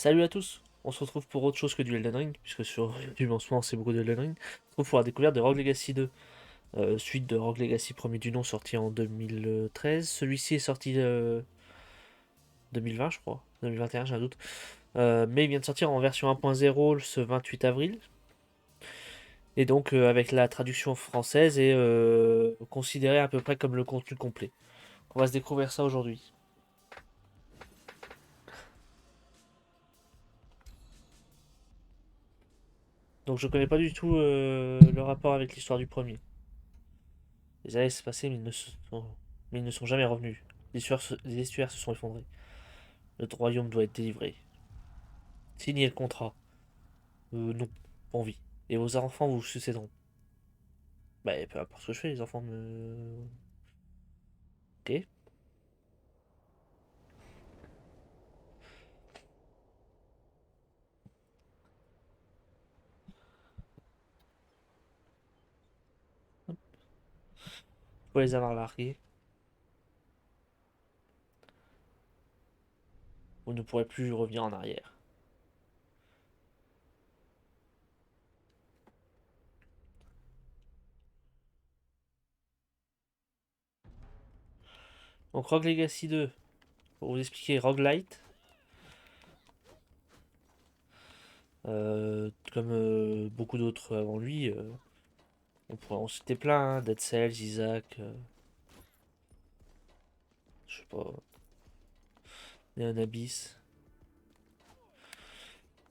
Salut à tous, on se retrouve pour autre chose que du Elden Ring, puisque sur YouTube en ce moment c'est beaucoup de Elden Ring. On se retrouve pour la découverte de Rogue Legacy 2, suite de Rogue Legacy premier du nom sorti en 2013. Celui-ci est sorti 2020 je crois, 2021 j'ai un doute. Mais il vient de sortir en version 1.0 ce 28 avril, et donc avec la traduction française et considéré à peu près comme le contenu complet. On va se découvrir ça aujourd'hui. Donc je connais pas du tout le rapport avec l'histoire du premier. Les années se passaient, mais ils ne sont jamais revenus. Les estuaires se sont effondrés. Notre royaume doit être délivré. Signez le contrat. Non, pas envie. Et vos enfants vous succéderont. Bah, peu importe ce que je fais, les enfants me. Ok. Vous pouvez les avoir largués. Vous ne pourrez plus revenir en arrière. Donc, Rogue Legacy 2, pour vous expliquer, Roguelite, comme beaucoup d'autres avant lui, on pourrait en citer plein, hein, Dead Cells, Isaac, je sais pas, Neon Abyss.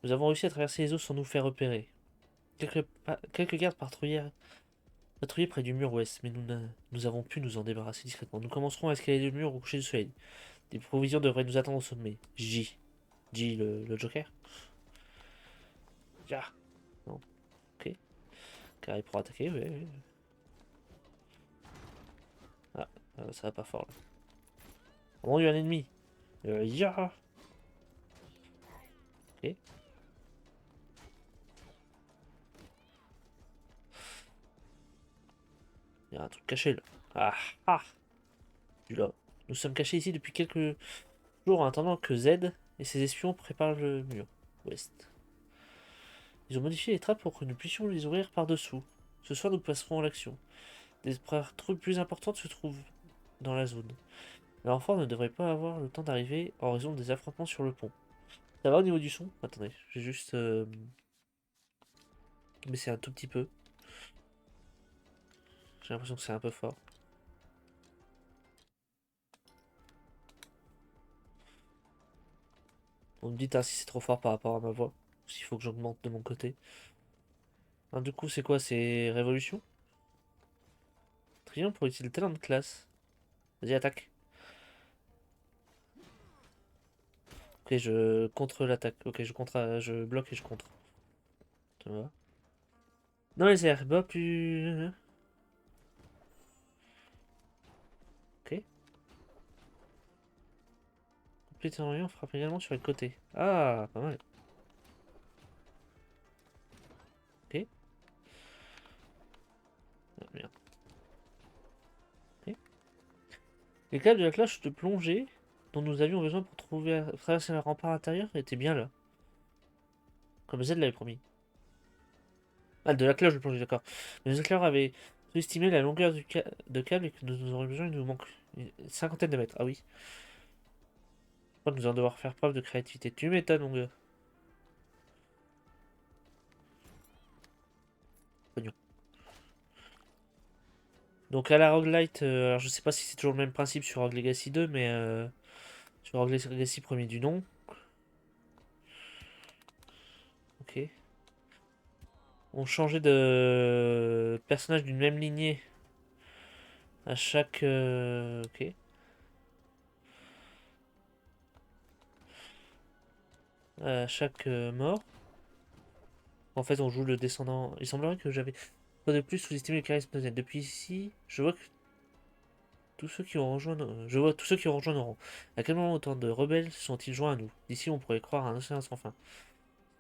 Nous avons réussi à traverser les eaux sans nous faire repérer. Quelques gardes patrouillaient près du mur ouest, mais nous avons pu nous en débarrasser discrètement. Nous commencerons à escalader le mur au coucher du soleil. Des provisions devraient nous attendre au sommet. J, le Joker. Ja. Non, ok. Carré pour attaquer, ouais, ouais. Ah, ça va pas fort là. Oh mon dieu, un ennemi. Ya. Ok. Il y a un truc caché là. Ah ah. Du là. Nous sommes cachés ici depuis quelques jours en attendant que Z et ses espions préparent le mur ouest. Ils ont modifié les trappes pour que nous puissions les ouvrir par-dessous. Ce soir, nous passerons à l'action. Des troupes plus importantes se trouvent dans la zone. L'enfant ne devrait pas avoir le temps d'arriver en raison des affrontements sur le pont. Ça va au niveau du son? Attendez, j'ai juste baissé un tout petit peu. J'ai l'impression que c'est un peu fort. Vous me dites si c'est trop fort par rapport à ma voix. Ou s'il faut que j'augmente de mon côté. Ah, du coup, c'est quoi? C'est Révolution? Triomphe pour utiliser le talent de classe. Vas-y, attaque. Ok, je contre l'attaque. Ok, je bloque et je contre. Ça va. Non, les airs, bas plus. Ok. Compléter en rien, frappe également sur les côtés. Ah, pas mal. Ok. Ah, merde. Ok. Les câbles de la cloche de plongée dont nous avions besoin pour traverser le rempart intérieur étaient bien là. Comme Z l'avait promis. Ah, de la cloche de plongée, d'accord. Mais les éclairs avaient sous-estimé la longueur de câble et que nous aurions besoin, il nous manque une cinquantaine de mètres. Ah oui. Je crois que nous allons devoir faire preuve de créativité. Tu m'étonnes, mon gars. Pognon. Donc à la Roguelite, alors je sais pas si c'est toujours le même principe sur Rogue Legacy 2, mais sur Rogue Legacy premier du nom. Ok. On changeait de personnage d'une même lignée à chaque. Ok. À chaque mort. En fait, on joue le descendant. Il semblerait que j'avais pas de plus sous-estimé le charisme de Z. Depuis ici, je vois tous ceux qui ont rejoint nos rangs. À quel moment autant de rebelles se sont-ils joints à nous? D'ici, on pourrait croire à un océan sans fin.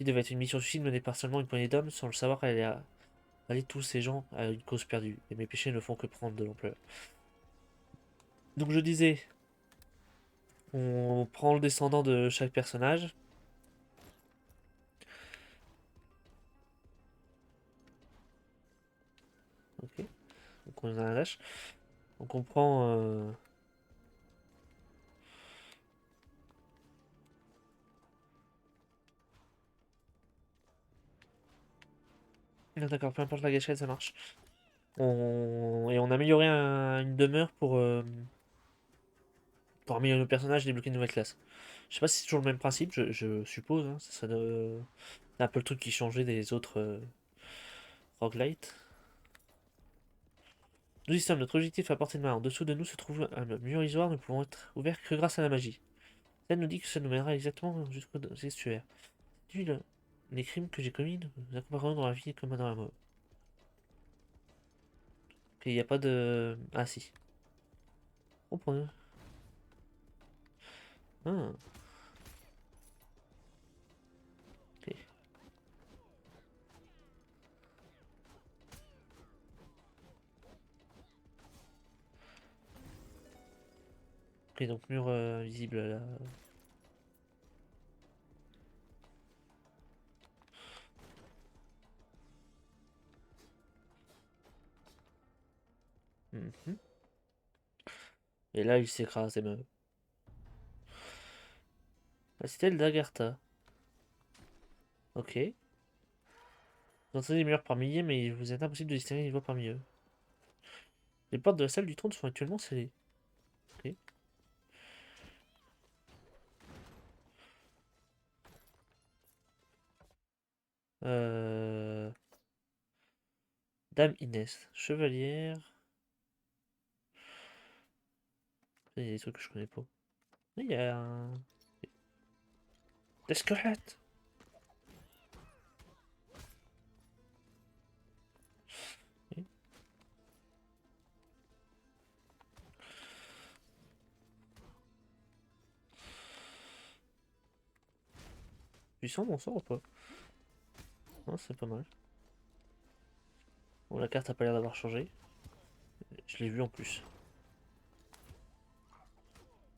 Il devait être une mission suicide menée par seulement une poignée d'hommes, sans le savoir, elle a allié tous ces gens à une cause perdue. Et mes péchés ne font que prendre de l'ampleur. Donc je disais, on prend le descendant de chaque personnage. donc on a un dash. Donc on prend... Ah, d'accord, peu importe la gâchette, ça marche. Et on a amélioré une demeure pour améliorer nos personnages et débloquer une nouvelle classe. Je sais pas si c'est toujours le même principe, je suppose. Hein, c'est un peu le truc qui changeait des autres roguelites. Nous y sommes, notre objectif est à portée de main. En dessous de nous se trouve un mur isoire, nous pouvons être ouverts que grâce à la magie. Elle nous dit que ça nous mènera exactement jusqu'au estuaire. Vu les crimes que j'ai commis, nous accompagnerons dans la vie comme dans la mort. Ok, il n'y a pas de... Ah si. Oh, pour nous. Ah, ok. Ok, donc mur visible là. Mhm. Et là, il s'écrase et meurt. La citadelle d'Agartha. Ok. Vous entendez des murs par milliers, mais il vous est impossible de distinguer les voix parmi eux. Les portes de la salle du trône sont actuellement scellées. Ok. Euh... Dame Inès, chevalière. Il y a des trucs que je connais pas. Il y a un... Des squelettes. Ok. Puissant mon sort ou pas? Non, c'est pas mal. Bon, la carte a pas l'air d'avoir changé. Je l'ai vu en plus.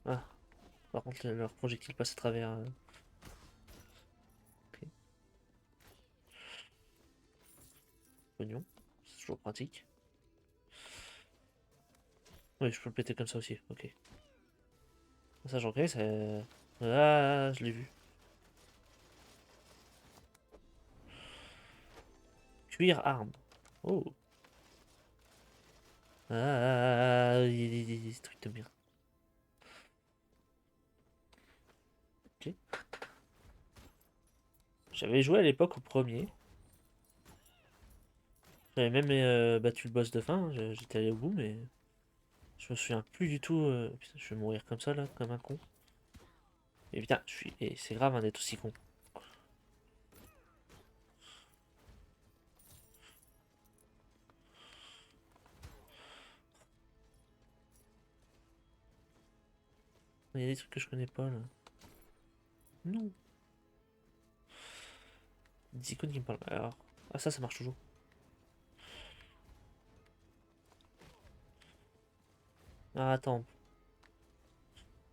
Ah, par contre, leur projectile passe à travers. Ok, oignon. C'est toujours pratique. Oui, je peux le péter comme ça aussi. Ok. Ça, j'en connais, ça. Ah, je l'ai vu. Cuir arme. Oh. Ah, des trucs de merde. Ok. J'avais joué à l'époque au premier. J'avais même battu le boss de fin. J'étais allé au bout, mais je me souviens plus du tout. Putain, je vais mourir comme ça là, comme un con. Et putain, je suis. Et c'est grave hein, d'être aussi con. Il y a des trucs que je connais pas là. Non. Des icônes qui me parlent. Alors. Ah, ça marche toujours. Ah, attends.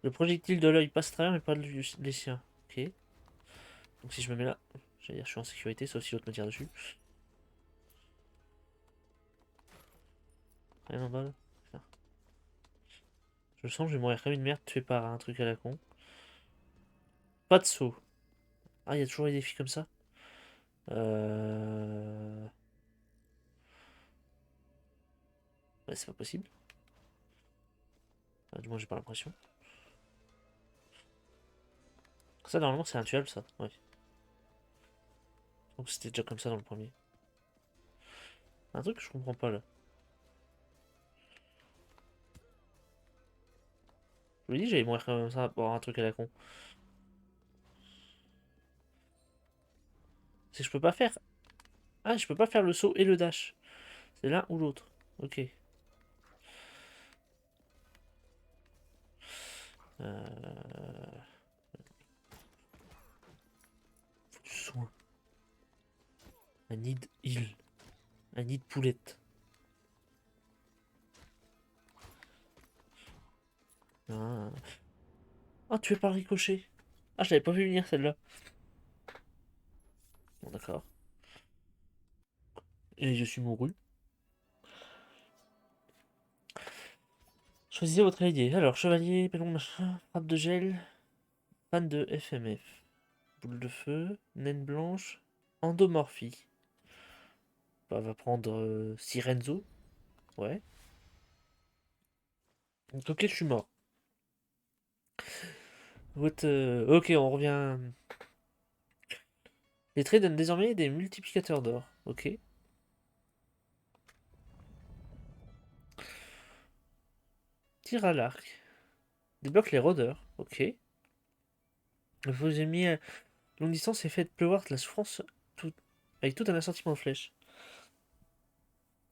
Le projectile de l'œil passe à travers, mais pas les siens. Ok. Donc si je me mets là, j'allais dire je suis en sécurité, sauf si l'autre me tire dessus. Rien en bas là. Putain. Je sens que je vais mourir comme une merde tué par un truc à la con. Pas de saut. Ah, il y a toujours des défis comme ça. Euh... Ouais, c'est pas possible. Ah, du moins, j'ai pas l'impression. Ça, normalement, c'est intuable, ça. Ouais. Donc c'était déjà comme ça dans le premier. Un truc que je comprends pas là. Je me dis, j'allais mourir comme ça pour un truc à la con. C'est que je peux pas faire. Ah, je peux pas faire le saut et le dash. C'est l'un ou l'autre. Ok. Euh... Faut du soin. I need heal. I need poulette. Ah. Ah, tu es par ricochet. Ah, je l'avais pas vu venir celle-là. Bon, d'accord. Et je suis mouru. Choisissez votre allié. Alors, chevalier, ballon machin, frappe de gel, fan de FMF, boule de feu, naine blanche, endomorphie. Bah, on va prendre Sirenzo. Ouais. Donc, ok, je suis mort. Ok, on revient. Les traits donnent désormais des multiplicateurs d'or. Ok. Tir à l'arc. Débloque les rôdeurs. Ok. Vos ennemis à longue distance et faites pleuvoir de la souffrance tout... avec tout un assortiment de flèches.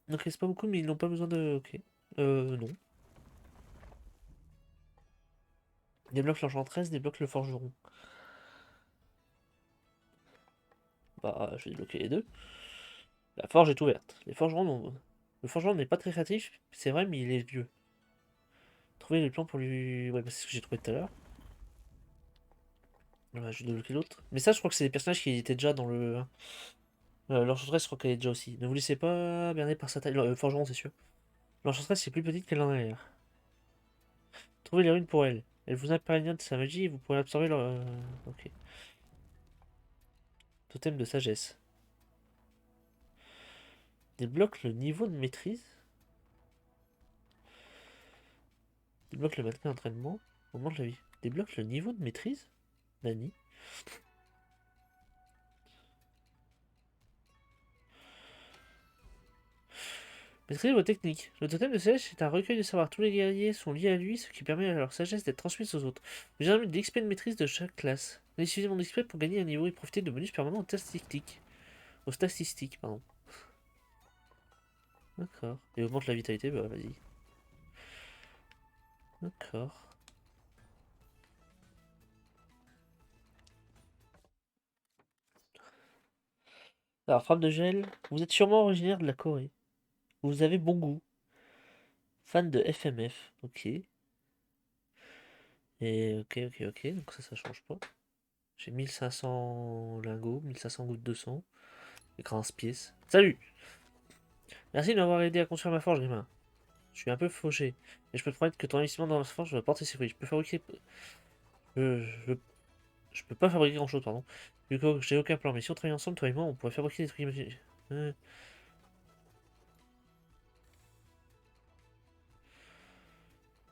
Donc c'est pas beaucoup, mais ils n'ont pas besoin de. Ok. Non. Débloque l'enchanteresse, débloque le forgeron. Bah, je vais débloquer les deux. La forge est ouverte. Les forgerons n'ont- Le forgeron n'est pas très créatif, c'est vrai, mais il est vieux. Trouver les plans pour lui. Ouais, bah, c'est ce que j'ai trouvé tout à l'heure. Voilà, je vais débloquer l'autre. Mais ça, je crois que c'est des personnages qui étaient déjà dans le. L'enchanteresse, je crois qu'elle est déjà aussi. Ne vous laissez pas berner par sa taille. Forgeron, c'est sûr. L'enchanteresse est plus petite qu'elle en a l'air. Trouvez les runes pour elle. Elle vous imprégna de sa magie et vous pourrez absorber leur. Ok. Totem de sagesse. Débloque le niveau de maîtrise. Débloque le maintien d'entraînement. Augmente la vie. Débloque le niveau de maîtrise. Nani. Maîtrisez vos techniques. Le totem de sagesse est un recueil de savoir. Tous les guerriers sont liés à lui, ce qui permet à leur sagesse d'être transmise aux autres. J'ai jamais de l'XP de maîtrise de chaque classe. Utilisez mon XP pour gagner un niveau et profiter de bonus permanents aux statistiques. Aux statistiques, pardon. D'accord. Et augmente la vitalité, bah vas-y. D'accord. Alors, frappe de gel. Vous êtes sûrement originaire de la Corée. Vous avez bon goût. Fan de FMF. Ok. Et ok. Donc ça change pas. J'ai 1500 lingots, 1500 gouttes de sang. Et 15 pièces. Salut! Merci de m'avoir aidé à construire ma forge, Grima. Je suis un peu fauché. Mais je peux te promettre que ton investissement dans la forge va porter ses fruits. Je peux fabriquer. Je peux pas fabriquer grand chose, pardon. Du coup, j'ai aucun plan. Mais si on travaille ensemble, toi et moi, on pourrait fabriquer des trucs imaginaires.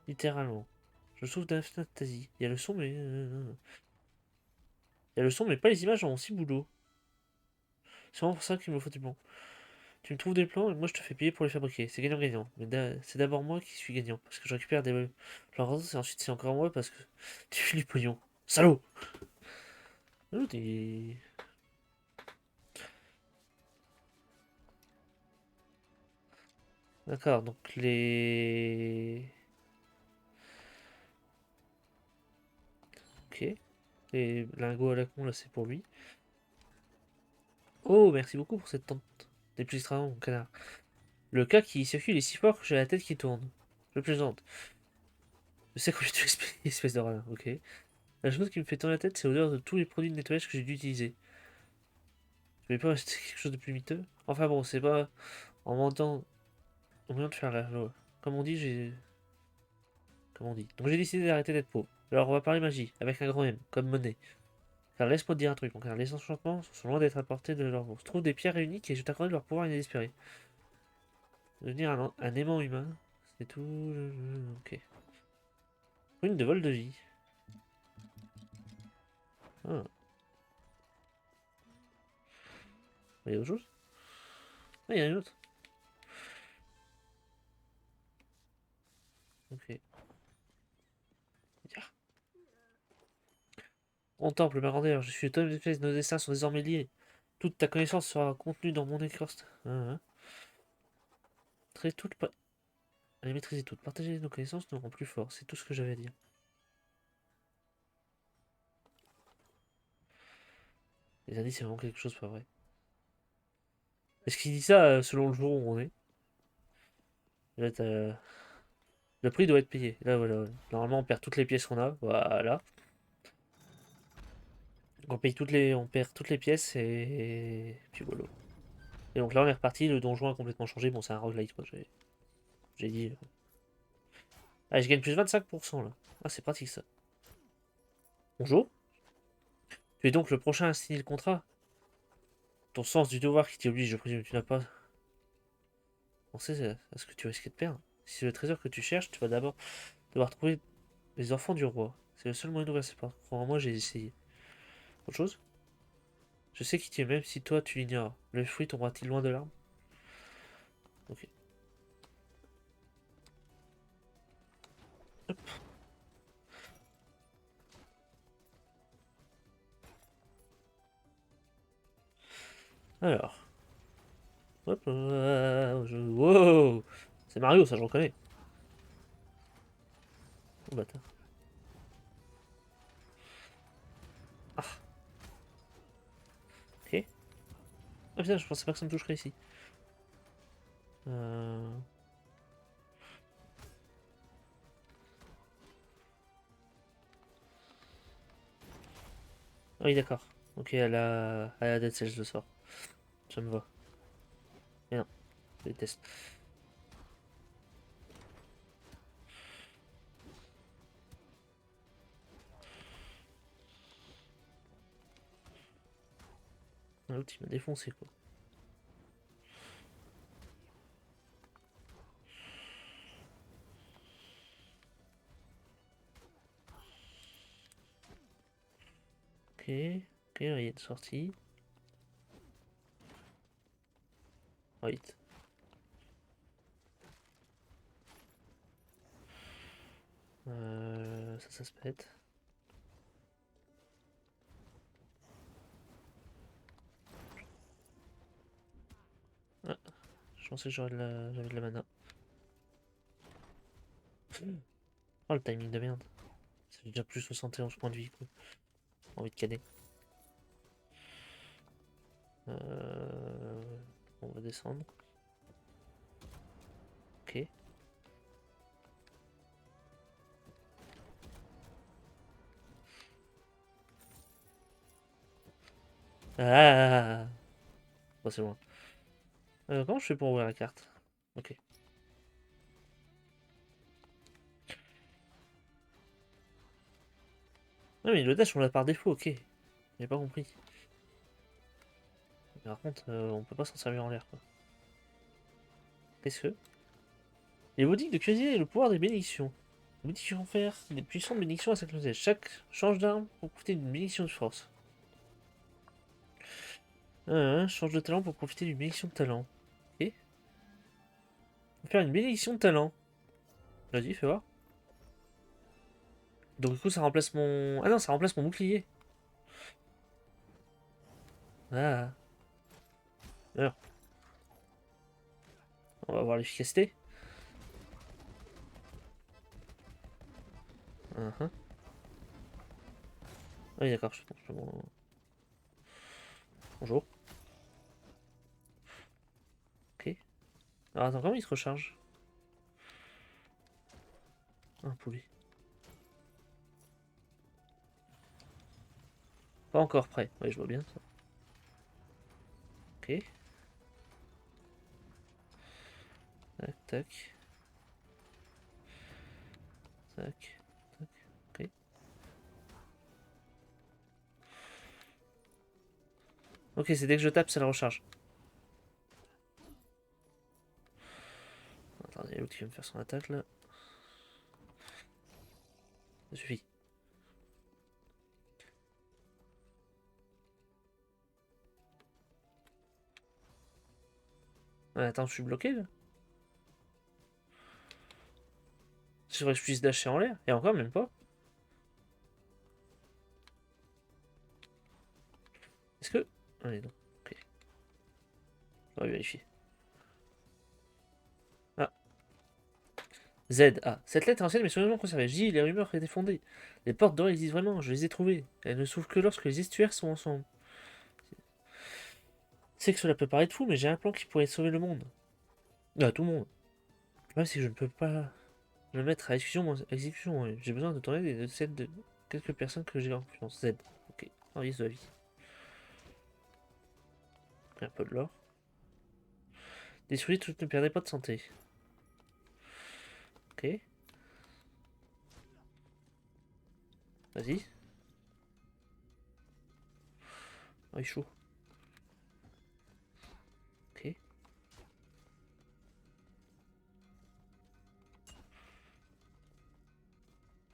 Littéralement. Je souffre d'aphantasie. Il y a le son, mais. Il y a le son, mais pas les images en ciboulot. C'est vraiment pour ça qu'il me faut du plan. Tu me trouves des plans et moi je te fais payer pour les fabriquer. C'est gagnant-gagnant. Mais c'est d'abord moi qui suis gagnant. Parce que je récupère des l'enregistre et ensuite c'est encore moi parce que tu fais du pognon. Salaud! Oh, d'accord, donc Ok. Les lingots à la con là c'est pour lui. Oh, merci beaucoup pour cette tente. Des plus extra, mon canard. Le cas qui circule est si fort que j'ai la tête qui tourne. Je plaisante. Je sais combien tu expliques, espèce de radin, ok. La chose qui me fait tourner la tête, c'est l'odeur de tous les produits de nettoyage que j'ai dû utiliser. Je vais pas acheter quelque chose de plus miteux. Enfin bon, c'est pas en mentant au moyen de faire la loi. Comme on dit, j'ai. Comme on dit. Donc j'ai décidé d'arrêter d'être pauvre. Alors on va parler magie, avec un grand M, comme monnaie. Car laisse-moi te dire un truc, mon car les enchantements sont loin d'être à portée de leur bourse. Trouve des pierres uniques et je t'accorde leur pouvoir inespéré. Devenir un aimant humain, c'est tout. Ok. Une de vol de vie. Ah, il y a autre chose? Ah, il y en a une autre. Ok. Ah. Mon temple, ma grandeur, je suis le tome d'espèces, nos destins sont désormais liés. Toute ta connaissance sera contenue dans mon écorce. Très toute. Allez, maîtriser toutes. Partager nos connaissances nous rend plus forts. C'est tout ce que j'avais à dire. Les indices, c'est vraiment quelque chose, pas vrai. Est-ce qu'il dit ça selon le jour où on est? Là, le prix doit être payé. Là, voilà. Normalement, on perd toutes les pièces qu'on a. Voilà. On perd toutes les pièces et puis voilà. Et donc là, on est reparti. Le donjon a complètement changé. Bon, c'est un roguelite, quoi. J'ai dit. Ah, je gagne plus 25% là. Ah, c'est pratique ça. Bonjour. Tu es donc le prochain à signer le contrat. Ton sens du devoir qui t'y oblige, je présume que tu n'as pas pensé à ce que tu risquais de perdre. Si c'est le trésor que tu cherches, tu vas d'abord devoir trouver les enfants du roi. C'est le seul moyen d'ouvrir ces portes. Crois-moi, j'ai essayé. Autre chose? Je sais qui tu es, même si toi tu l'ignores. Le fruit tombera-t-il loin de l'arbre? Ok. Hop. Alors. Hop. Wow! C'est Mario, ça je reconnais. Oh bâtard. Ah, ok. Ah putain, je pensais pas que ça me toucherait ici. Euh... Ah oui, d'accord. Ok, elle a Dead Cells le sort. Ça me va. Mais non, je déteste. Ah, l'autre il m'a défoncé quoi. Ok, ok, il y a une sortie. Right. Ça se pète. Ah, je pensais que j'avais de la mana. Oh le timing de merde. C'est déjà plus 71 points de vie quoi. Envie de cadet. On va descendre. Ok. Ah, bon, c'est loin. Comment je fais pour ouvrir la carte? Ok. Ah mais le dash on l'a par défaut, ok. J'ai pas compris. Mais par contre, on peut pas s'en servir en l'air quoi. Qu'est-ce que? Les bouddhiques de cuisiner et le pouvoir des bénédictions. Les bouddhiques confèrent des puissantes bénédictions à cette closet. Chaque change d'arme pour profiter d'une bénédiction de force. Change de talent pour profiter d'une bénédiction de talent. Ok. On va faire une bénédiction de talent. Vas-y, fais voir. Donc du coup ça remplace mon... Ah non, ça remplace mon bouclier. Ah. Alors, on va voir l'efficacité. Uh-huh. Ah oui d'accord, bonjour. Ok. Alors attends, comment il se recharge? Un poulet. Pas encore prêt. Oui, je vois bien ça. Ok. Tac, tac. Tac. Tac. Ok. Ok, c'est dès que je tape, ça la recharge. Attends, il y a l'autre qui va me faire son attaque là. Ça suffit. Ouais, attends, je suis bloqué là. C'est vrai que je puisse dasher en l'air. Et encore, même pas. Est-ce que. Allez, non. Ok, on va vérifier. Ah, Z. Ah, cette lettre est ancienne mais soigneusement conservée. J, les rumeurs étaient fondées. Les portes d'or existent vraiment, je les ai trouvées. Elles ne s'ouvrent que lorsque les estuaires sont ensemble. Je sais que cela peut paraître fou, mais j'ai un plan qui pourrait sauver le monde. Ah, tout le monde. Le problème, c'est que je ne peux pas me mettre à exécution. Ouais. J'ai besoin de ton aide et de celle de quelques personnes que j'ai en confiance. Z. Ok. Service de la vie. Un peu de l'or. Détruisez tout, ne perdez pas de santé. Ok. Vas-y. Oh, il est chaud. Ok.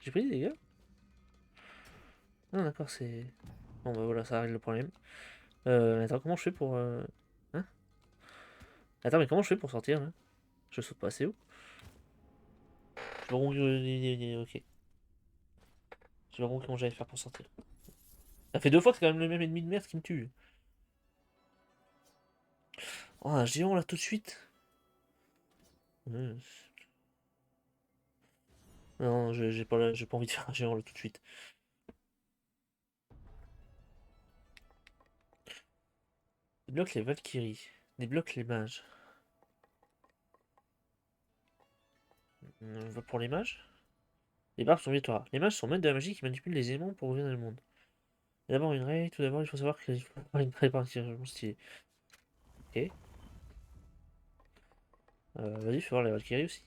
J'ai pris des dégâts? Ah, d'accord, c'est. Bon, bah voilà, ça règle le problème. Attends, comment je fais pour. Hein? Attends, mais comment je fais pour sortir là? Je saute pas assez haut? Je vois ok. Je vois comment j'allais faire pour sortir. Ça fait deux fois que c'est quand même le même ennemi de merde qui me tue. Oh, un géant là tout de suite? Ouais. Non, j'ai pas envie de faire un géant là tout de suite. Débloque les Valkyries. Débloque les mages. On va pour les mages? Les barbes sont obligatoires. Les mages sont maîtres de la magie qui manipulent les éléments pour gouverner le monde. D'abord une règle, tout d'abord il faut savoir qu'il faut avoir une préparation stylée. Ok. Vas-y, fais voir la Valkyrie aussi.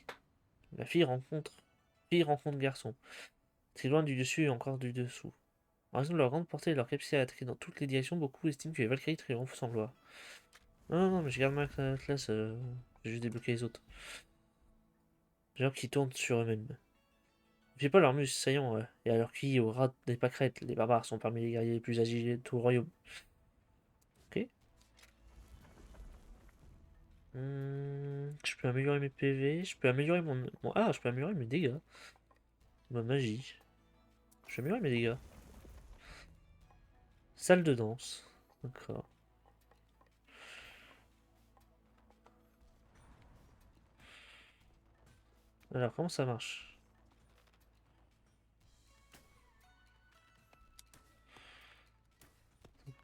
La fille rencontre. Fille rencontre garçon. C'est loin du dessus et encore du dessous. En raison de leur grande portée et de leur capacité à attaquer dans toutes les directions, beaucoup estiment que les Valkyries triompheront sans gloire. Non, non, non, mais je garde ma classe, j'ai juste débloqué les autres. Genre qui tournent sur eux-mêmes. J'ai pas leurs muscles saillants, et à leur quille au ras des pâquerettes, les barbares sont parmi les guerriers les plus agiles de tout le royaume. Ok. Je peux améliorer mes PV, je peux améliorer Ah, je peux améliorer mes dégâts. Ma magie. Je peux améliorer mes dégâts. Salle de danse. D'accord. Alors, comment ça marche?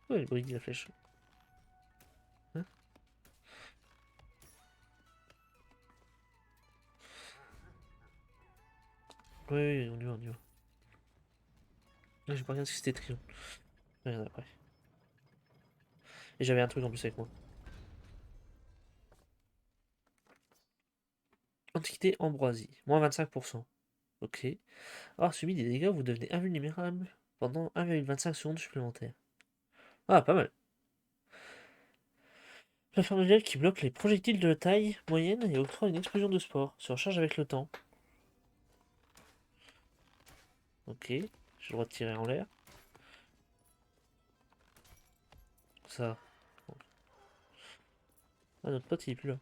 Ouais, il brille la flèche. Hein. Oui, oui, on y va, on y va. Ah, j'ai pas regardé si c'était Trion. Regarde après. Et j'avais un truc en plus avec moi. Antiquité Ambroisie. Moins 25%. Ok. Alors, subi des dégâts, vous devenez invulnérable pendant 1,25 secondes supplémentaires. Ah, pas mal. Plateforme de gel qui bloque les projectiles de taille moyenne et octroie une explosion de sport. Se recharge avec le temps. Ok. J'ai le droit de tirer en l'air. Ça. Ah, notre pote, il est plus là.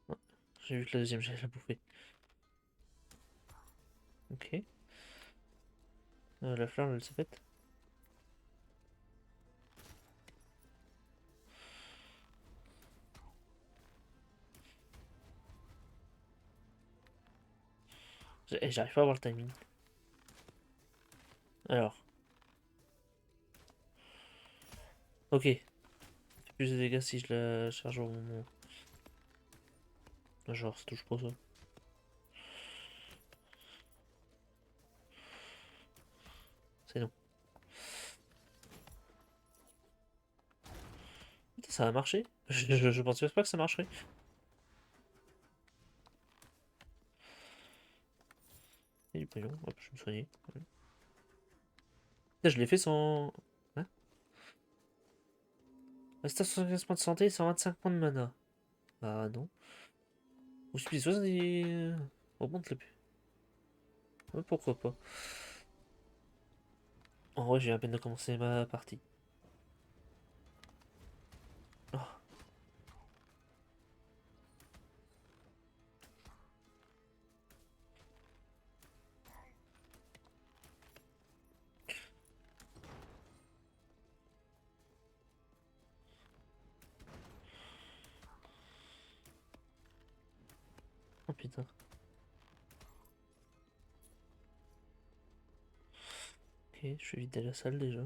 Ah, j'ai vu que la deuxième, j'allais la bouffer. Ok. La fleur, elle s'est faite. J'arrive pas à voir le timing. Alors. Ok. Plus de dégâts si je la charge au moment. Genre, ça touche pas ça. C'est non. Putain, ça a marché. Je pensais pas que ça marcherait. Et du pognon. Hop, je vais me soigner. Putain, je l'ai fait sans. Hein? Reste à 75 points de santé, 125 points de mana. Bah non. Ou si 70. Augmente le. Ouais, pourquoi pas. En vrai, j'ai à peine de commencer ma partie. Oh, oh putain. Ok, je vais vider la salle déjà.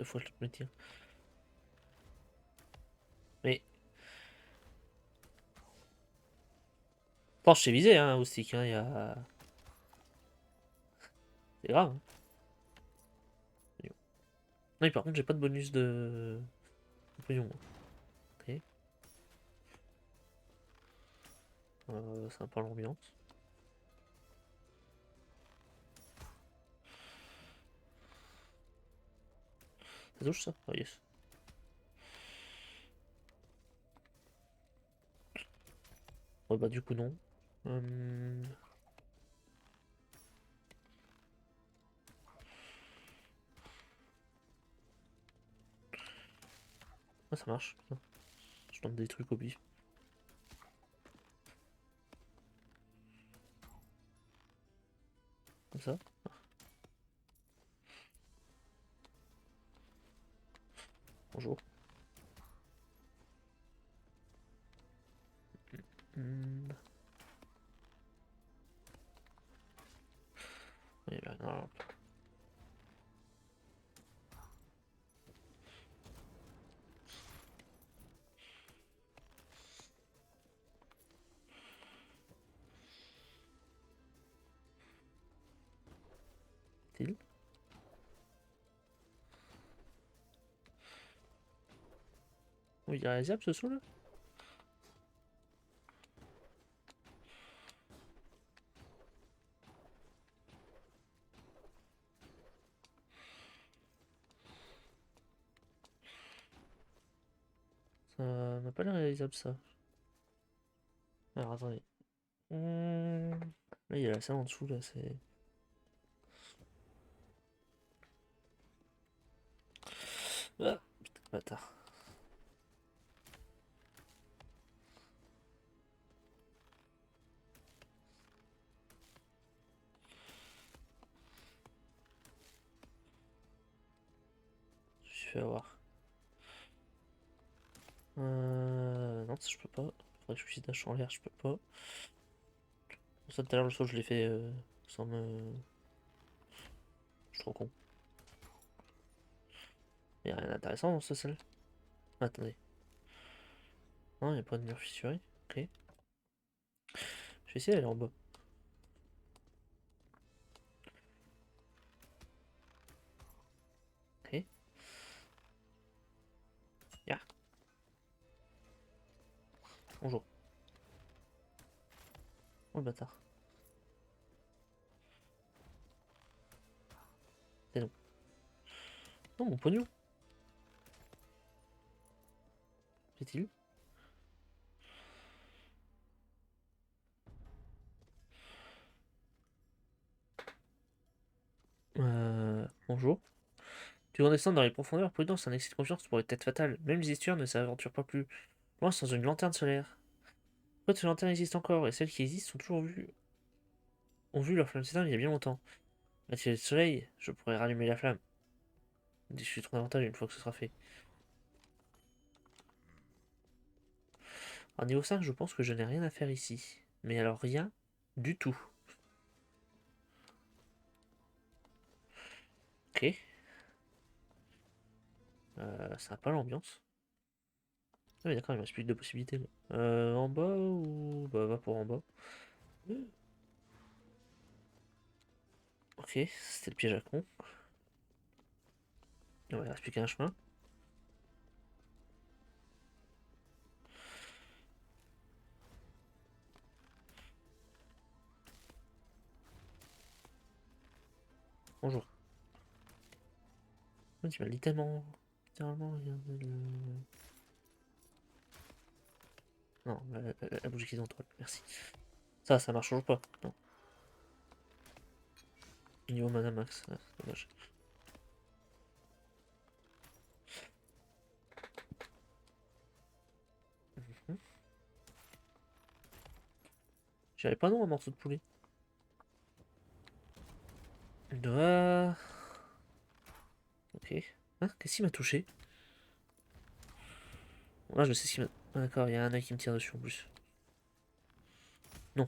2 fois le tir. Mais. Je pense que j'ai visé, hein, au stick, hein, il y a. C'est grave, hein. Oui, par contre, j'ai pas de bonus de pognon, moi. Ok. C'est un peu l'ambiance. Ça touche ça? Oh yes. Ouais, bah, du coup, non. Ah, ça marche. Putain. Je tente des trucs au pif. Comme ça. Bonjour. Hmm. Oui, bah, non. Style. Oui, il y a les ce saut là? Ça m'a pas l'air réalisable ça. Alors attendez. Là, il y a la salle en dessous là, c'est. Ah, putain, bâtard. Je me suis fait avoir. Non, ça je peux pas. Faudrait que je puisse dash en l'air, je peux pas. Pour ça, tout à l'heure, le saut, je l'ai fait sans me. Je suis trop con. Y'a rien d'intéressant dans ce salle. Attendez. Non, y'a pas de mur fissuré. Ok. Je vais essayer d'aller en bas. Ok. Ya. Bonjour. Oh le bâtard. C'est non. Non, mon pognon. Fait-il? Bonjour. Tu redescends dans les profondeurs, prudence, un excès de confiance pourrait être fatal. Même les histoires ne s'aventurent pas plus loin sans une lanterne solaire. Pourquoi ces lanternes existent encore, et celles qui existent sont toujours vues, ont vu leur flamme s'éteindre il y a bien longtemps. Là-dessus le soleil, je pourrais rallumer la flamme. Je suis trop davantage une fois que ce sera fait. Alors niveau 5, je pense que je n'ai rien à faire ici. Mais alors rien du tout. Ok. Ça n'a pas l'ambiance. Ah oui d'accord, il me reste plus que deux possibilités là. En bas ou. Bah va pour en bas. Ok, c'était le piège à con. Ouais, il reste plus qu'un chemin. Bonjour. Ouais, tu m'as littéralement regardé le. Non, la bougie qu'ils ont trop. Merci. Ça marche toujours pas. Non. Niveau mana max, c'est dommage. Mhm. J'avais pas non un morceau de poulet. Doigt. Ok. Hein, qu'est-ce qui m'a touché? Bon, là, je sais ce qui m'a. Ah, d'accord, il y a un œil qui me tire dessus en plus. Non,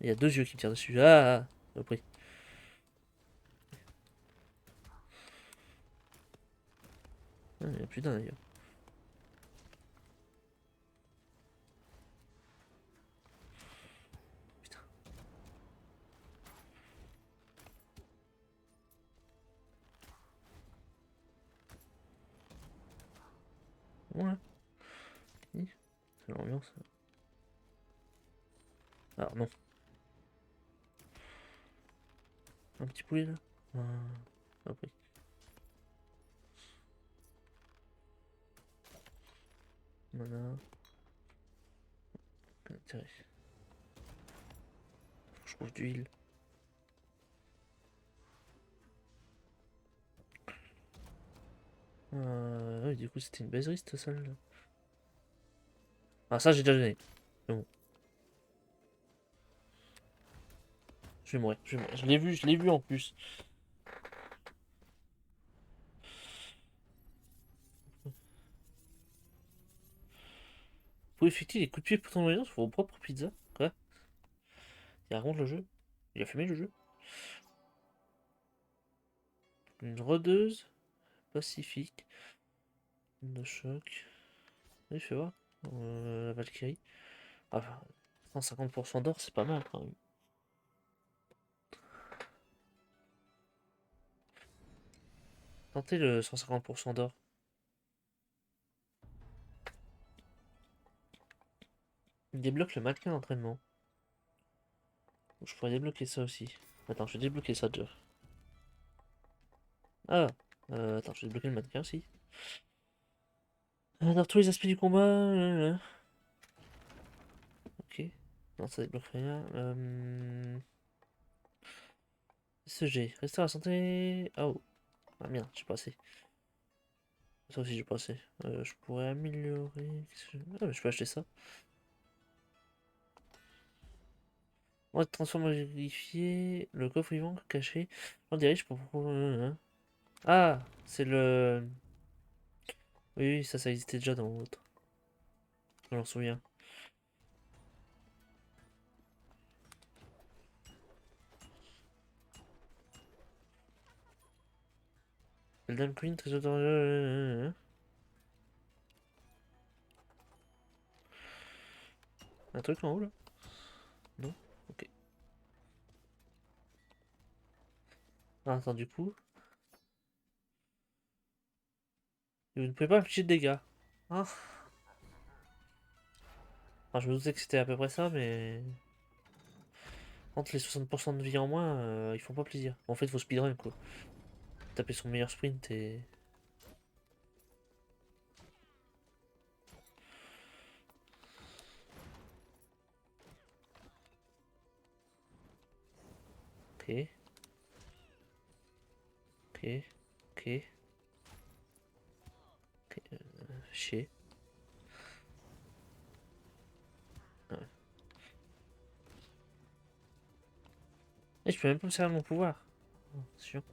il y a deux yeux qui me tirent dessus. Ah, repris. Ah, il y en a plus d'un d'ailleurs. Putain. Ouais. C'est l'ambiance. Alors non. Un petit poulet là. Après. Voilà. Quel intérêt. Faut que je trouve d'huile. Ouais, du coup c'était une baiserie cette salle là. Ah ça j'ai déjà donné. C'est bon. Je vais mourir. Je vais mourir. Je l'ai vu en plus. Faut effectuer les coups de pied pour ton audience pour vos propres pizzas. Quoi? Il raconte le jeu. Il a fumé le jeu. Une rôdeuse pacifique. De choc. Oui, fais voir. La Valkyrie. Ah, 150% d'or, c'est pas mal quand même. Tentez le 150% d'or. Il débloque le mannequin d'entraînement. Je pourrais débloquer ça aussi. Attends, je vais débloquer ça déjà. Ah, attends, je vais débloquer le mannequin aussi. Dans tous les aspects du combat. Ok. Non, ça débloque rien. SG. Restaure la santé. Oh. Ah merde, j'ai pas assez. Ça aussi, j'ai pas assez. Je pourrais améliorer. Ah, mais je peux acheter ça. Moi, transforme vérifier. Le coffre vivant caché. On dirige pour. Ah, c'est le. Oui, oui, ça existait déjà dans l'autre. Je m'en souviens. Elden Queen, trésor d'or. Un truc en haut là? Non? Ok. Ah, attends, du coup. Vous ne pouvez pas afficher de dégâts. Ah. Enfin, je me doutais que c'était à peu près ça, mais. Entre les 60% de vie en moins, ils font pas plaisir. En fait, il faut speedrun quoi. Taper son meilleur sprint et. Ok, ok, ok, ok. Chier. Ouais. Et je peux même pas me servir de mon pouvoir. Oh, c'est chiant.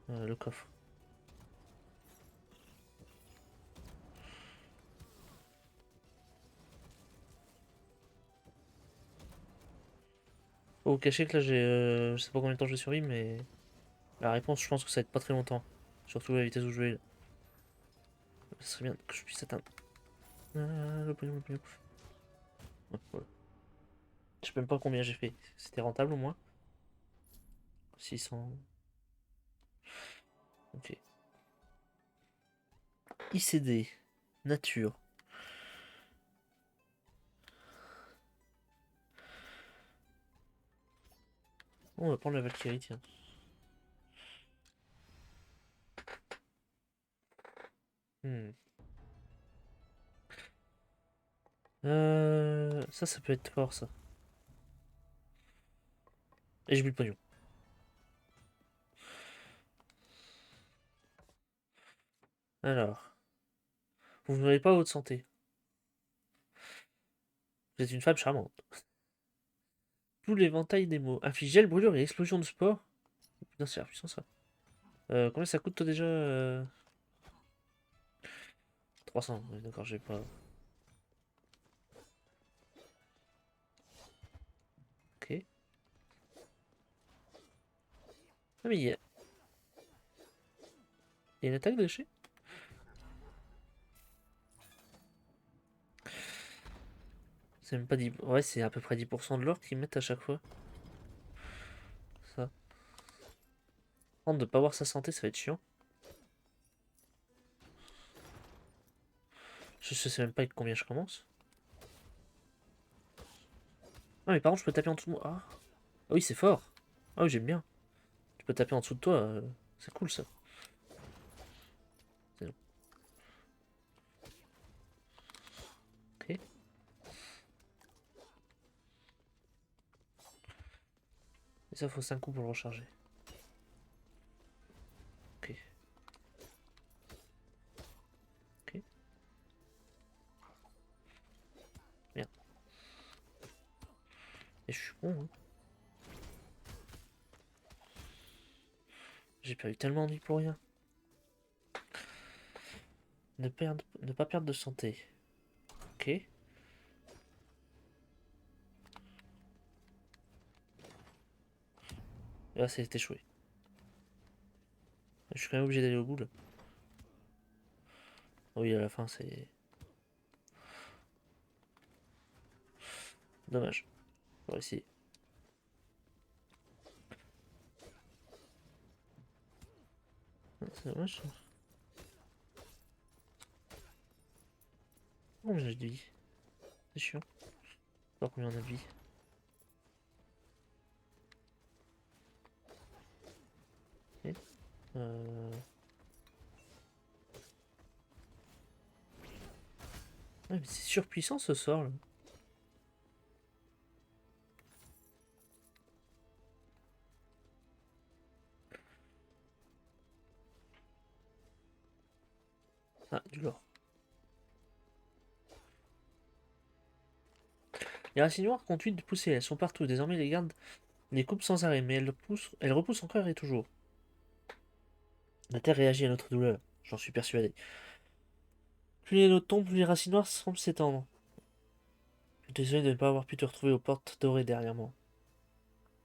Le coffre. Faut vous cacher que là, j'ai. Je sais pas combien de temps je vais survivre, mais. La réponse, je pense que ça va être pas très longtemps. Surtout à la vitesse où je vais. Ça serait bien que je puisse atteindre. Le pognon, le pognon. Ouais, voilà. Je sais même pas combien j'ai fait. C'était rentable au moins. 600. Ok. ICD. Nature. On va prendre la Valkyrie, tiens. Hmm. Ça peut être fort, ça. Et j'ai plus de pognon. Alors. Vous n'avez pas votre santé. Vous êtes une femme charmante. Tout l'éventail des mots. Inflige gel, brûlure et explosion de sport. Putain, c'est la puissant ça. Combien ça coûte toi déjà 300. Ouais, d'accord, j'ai pas. Ok. Ah, mais Il y a une attaque de déchet? C'est même pas 10. Ouais, c'est à peu près 10% de l'or qu'ils mettent à chaque fois. Ça. De pas voir sa santé, ça va être chiant. Je sais même pas avec combien je commence. Ah, mais par contre, je peux taper en dessous de moi. Ah, ah oui, c'est fort. Ah oui, j'aime bien. Tu peux taper en dessous de toi. C'est cool ça. C'est bon. Ok. Et ça, faut 5 coups pour le recharger. Ok. Ok. Merde. Et je suis bon, hein. J'ai perdu tellement de vie pour rien. Ne pas perdre de santé. Ok. Et là, c'est échoué. Je suis quand même obligé d'aller au bout là. Oui, à la fin, c'est dommage. On va essayer. Ah, c'est dommage. Oh, j'ai de vie. C'est chiant. Alors combien on a de vie. Ok. Ouais, mais c'est surpuissant ce sort là. Ah, du lore. Les racines noires continuent de pousser, elles sont partout. Désormais, les gardes les coupent sans arrêt, mais elles repoussent encore et toujours. La terre réagit à notre douleur, j'en suis persuadé. Plus les notes tombent, plus les racines noires semblent s'étendre. Je suis désolé de ne pas avoir pu te retrouver aux portes dorées derrière moi.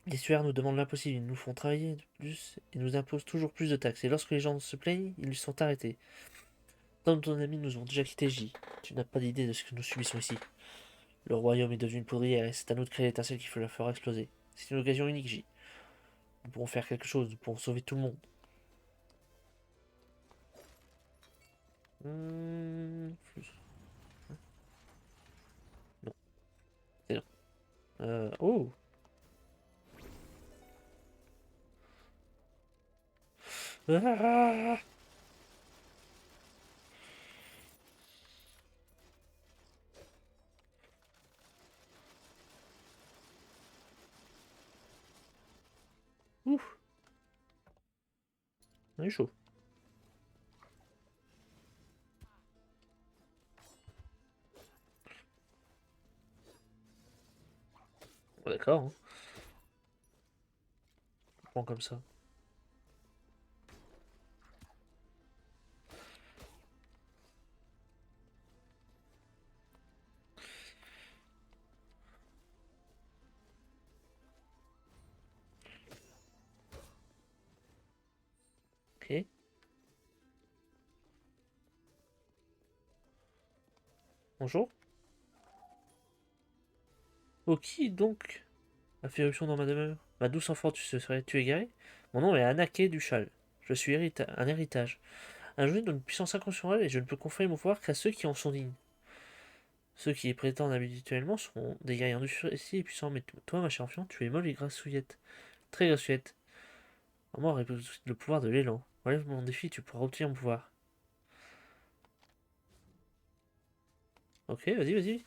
Les suaires nous demandent l'impossible, ils nous font travailler de plus et nous imposent toujours plus de taxes. Et lorsque les gens se plaignent, ils sont arrêtés. Tant de ton ami nous ont déjà quittés, J. Tu n'as pas d'idée de ce que nous subissons ici. Le royaume est devenu une poudrière et c'est à nous de créer l'étincelle qui la fera exploser. C'est une occasion unique, J. Nous pourrons faire quelque chose, nous pourrons sauver tout le monde. Non, c'est non. Oh! Ah. Ouf! On est chaud. Bon, d'accord, hein. Je prends comme ça. Ok. Bonjour. Oh, qui donc a fait éruption dans ma demeure? Ma douce enfant, tu égaré? Mon nom est Anaké Duchal. Je suis un héritage. Un jeune d'une puissance incommensurable et je ne peux conférer mon pouvoir qu'à ceux qui en sont dignes. Ceux qui y prétendent habituellement sont des guerriers endurcis et puissants, mais toi, ma chère enfant, tu es molle et grassouillette. Très grassouillette. Moi, aurait le pouvoir de l'élan. Relève mon défi, tu pourras obtenir mon pouvoir. Ok, vas-y, vas-y.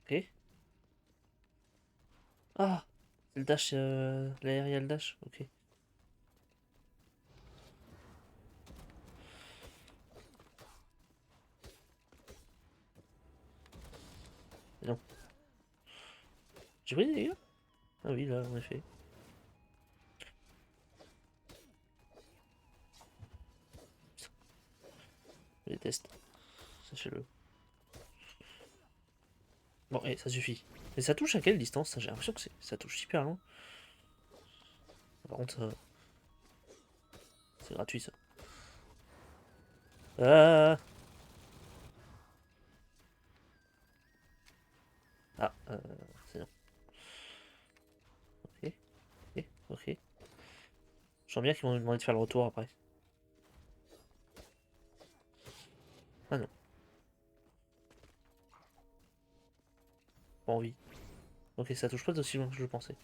Ok. Ah! C'est le dash, l'aérial dash. Ok. Non. J'ai pris des dégâts? Ah oui, là, en effet. Je déteste. Sachez-le. Bon, et ça suffit. Mais ça touche à quelle distance ça? J'ai l'impression que ça touche hyper loin. Par contre, c'est gratuit ça. Ah, ah c'est non. Ok, ok, ok. Je sens bien qu'ils vont me demander de faire le retour après. Ah non, pas envie. Ok, ça touche pas d'aussi loin que je le pensais.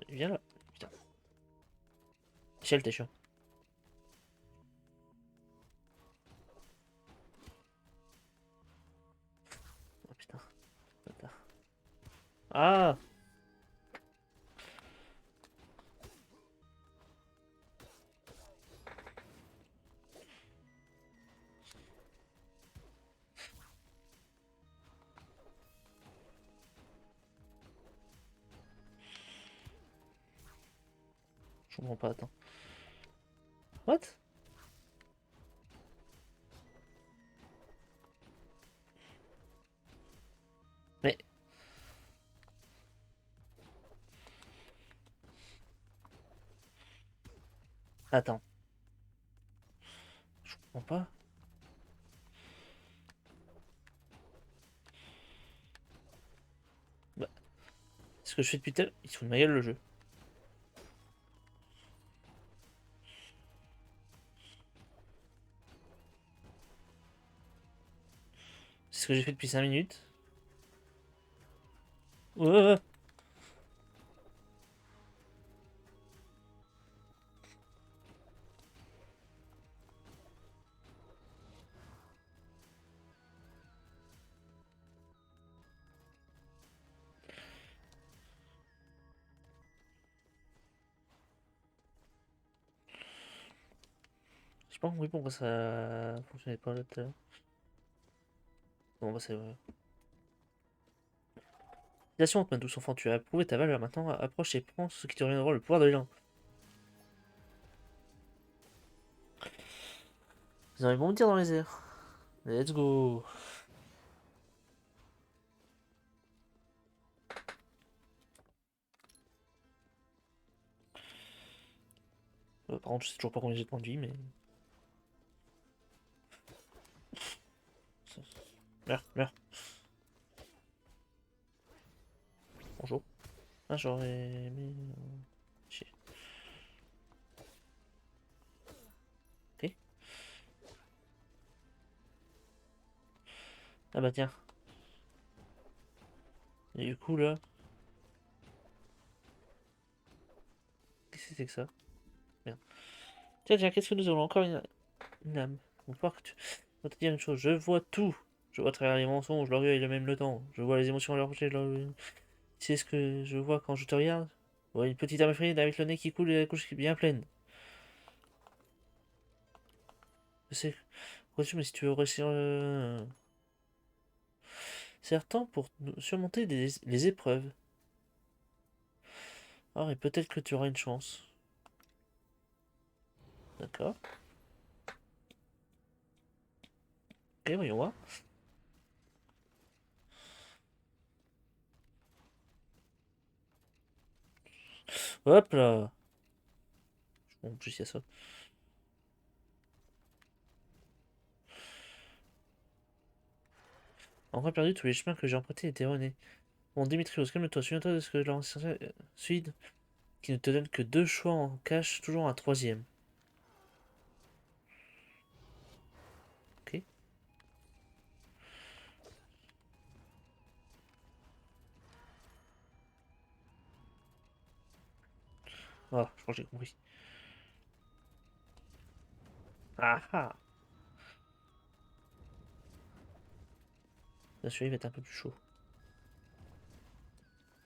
Viens là. Putain. Michel, t'es chiant. Oh putain. Bâtard. Ah! Je comprends pas, attends. What? Mais, attends. Je comprends pas. Bah, ce que je fais depuis tout à l'heure, il se fout de ma gueule le jeu. C'est ce que j'ai fait depuis 5 minutes. Ouais. J'ai pas compris pourquoi ça fonctionnait pas là tout à l'heure. Bon, bah c'est vrai. Félicitations, ma douce enfant, tu as prouvé ta valeur. Maintenant, approche et prends ce qui te reviendra, le pouvoir de l'élan. Ils vont me dire dans les airs. Let's go. Par contre, je sais toujours pas combien j'ai de points de vie, mais. Meurs, meurs. Bonjour. Ah, j'aurais aimé. Chier. Ok. Ah bah tiens. Et du coup, là. Qu'est-ce que c'était que ça? Merde. Tiens, tiens, qu'est-ce que nous avons? Encore une âme. On peut voir que tu. On va te dire une chose. Je vois tout. Je vois à travers les mensonges, l'orgueil et le même le temps. Je vois les émotions à leur rocher. C'est ce que je vois quand je te regarde. Je vois une petite âme effrayée avec le nez qui coule et la couche qui est bien pleine. Je sais. Mais si tu veux réussir. Certain pour surmonter les épreuves. Alors, et peut-être que tu auras une chance. D'accord. Ok, voyons voir. Hop là. Bon, en plus, il y a ça. Encore perdu, tous les chemins que j'ai empruntés étaient erronés. Bon, Dimitrios, calme-toi. Souviens-toi de ce que l'ancien Suide qui ne te donne que deux choix en cache toujours un troisième. Ok. Ah, je crois que j'ai compris. Ah ah. Bien sûr, il va être un peu plus chaud.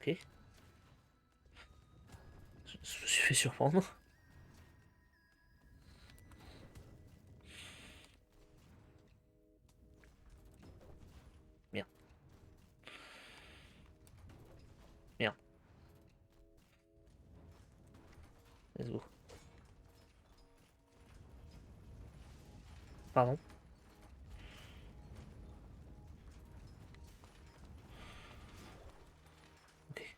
Ok. Je me suis fait surprendre. Merde, merde. Let's go. Pardon. Ok.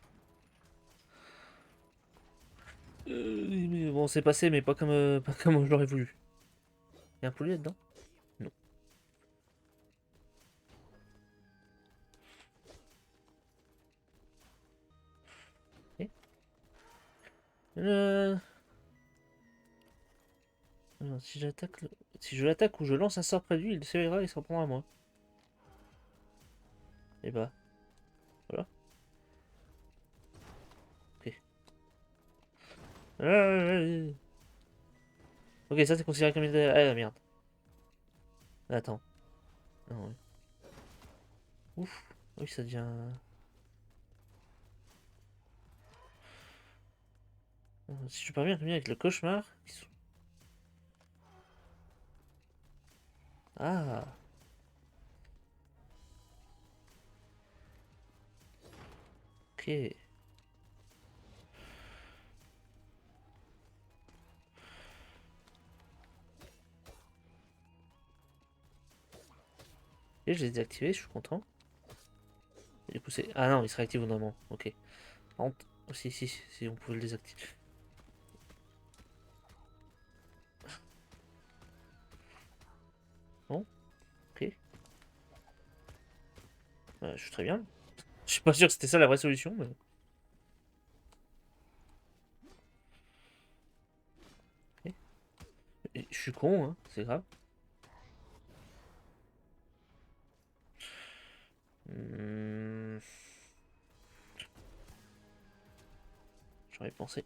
Bon, c'est passé, mais pas comme je l'aurais voulu. Il y a un poulet là-dedans? Non. Ok. Euh, alors, si j'attaque, si je l'attaque ou je lance un sort près de lui, il s'éveillera et s'en prendra à moi. Et bah, voilà. Ok. Ok, ça c'est considéré comme une... Ah merde. Attends. Ah, ouais. Ouf. Oui, ça devient... Si je parviens à combiner avec le cauchemar... Ah. Ok. Et je l'ai désactivé, je suis content. Et du coup c'est... Ah non, il se réactive au moment. Ok. Par contre... Si, on pouvait le désactiver. Bon, ok. Je suis très bien. Je suis pas sûr que c'était ça la vraie solution, mais... Ok. Et je suis con, hein, c'est grave. Hmm, J'aurais pensé.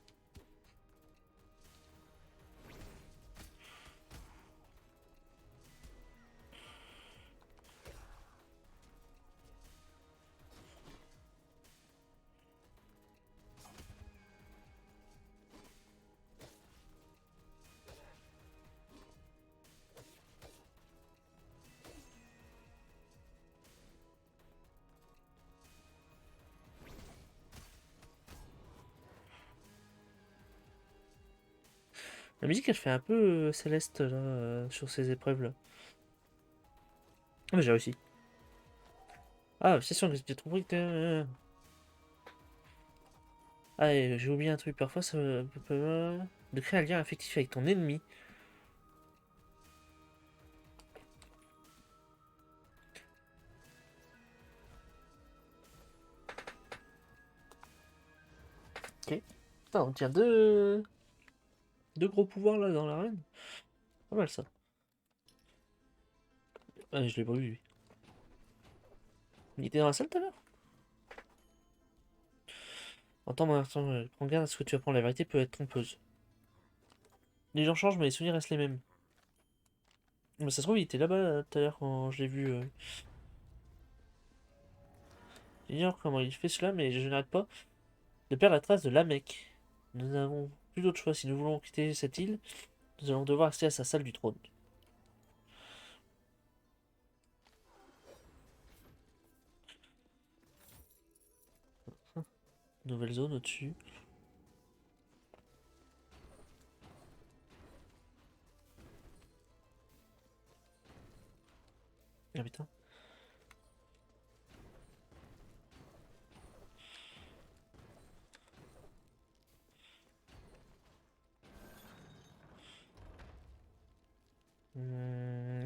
La musique, elle fait un peu céleste, là, sur ces épreuves-là. Ah, mais j'ai réussi. Ah, c'est sûr que j'ai trouvé que... Ah, et j'ai oublié un truc. Parfois, ça de créer un lien affectif avec ton ennemi. Ok. Putain, on tient deux gros pouvoirs, là, dans l'arène. Pas mal, ça. Ah, je l'ai pas vu, lui. Il était dans la salle, tout à l'heure? Entends, mon instant, prends garde à ce que tu apprends. La vérité peut être trompeuse. Les gens changent, mais les souvenirs restent les mêmes. Mais ça se trouve, il était là-bas, tout à l'heure, quand je l'ai vu. J'ignore comment il fait cela, mais je n'arrête pas de perdre la trace de Lamek. Nous n'avons plus d'autre choix. Si nous voulons quitter cette île, nous allons devoir accéder à sa salle du trône. Nouvelle zone au-dessus. Ah putain.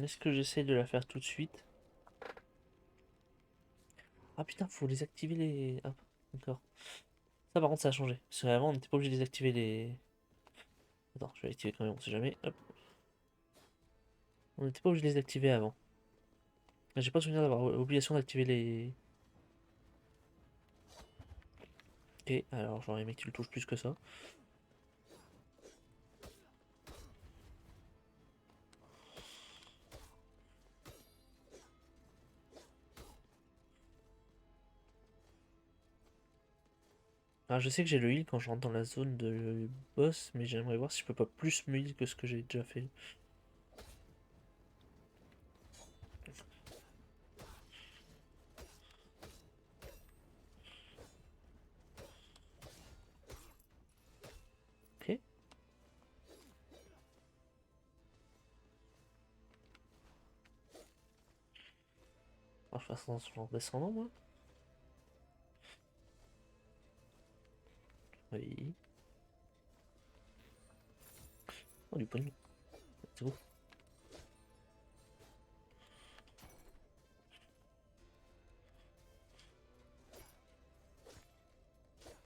Est-ce que j'essaie de la faire tout de suite? Ah putain, faut les activer les... Ah, d'accord. Ça par contre ça a changé. Parce qu'avant on n'était pas obligé de désactiver les... Attends, je vais activer quand même, on sait jamais. Hop. On n'était pas obligé de les activer avant. J'ai pas souvenir d'avoir obligation d'activer les... Ok, alors j'aurais aimé que tu le touches plus que ça. Alors je sais que j'ai le heal quand je rentre dans la zone de boss, mais j'aimerais voir si je peux pas plus me heal que ce que j'ai déjà fait. Ok. Oh, je fasse attention en descendant, moi. Oui. Oh, du pognon. C'est beau.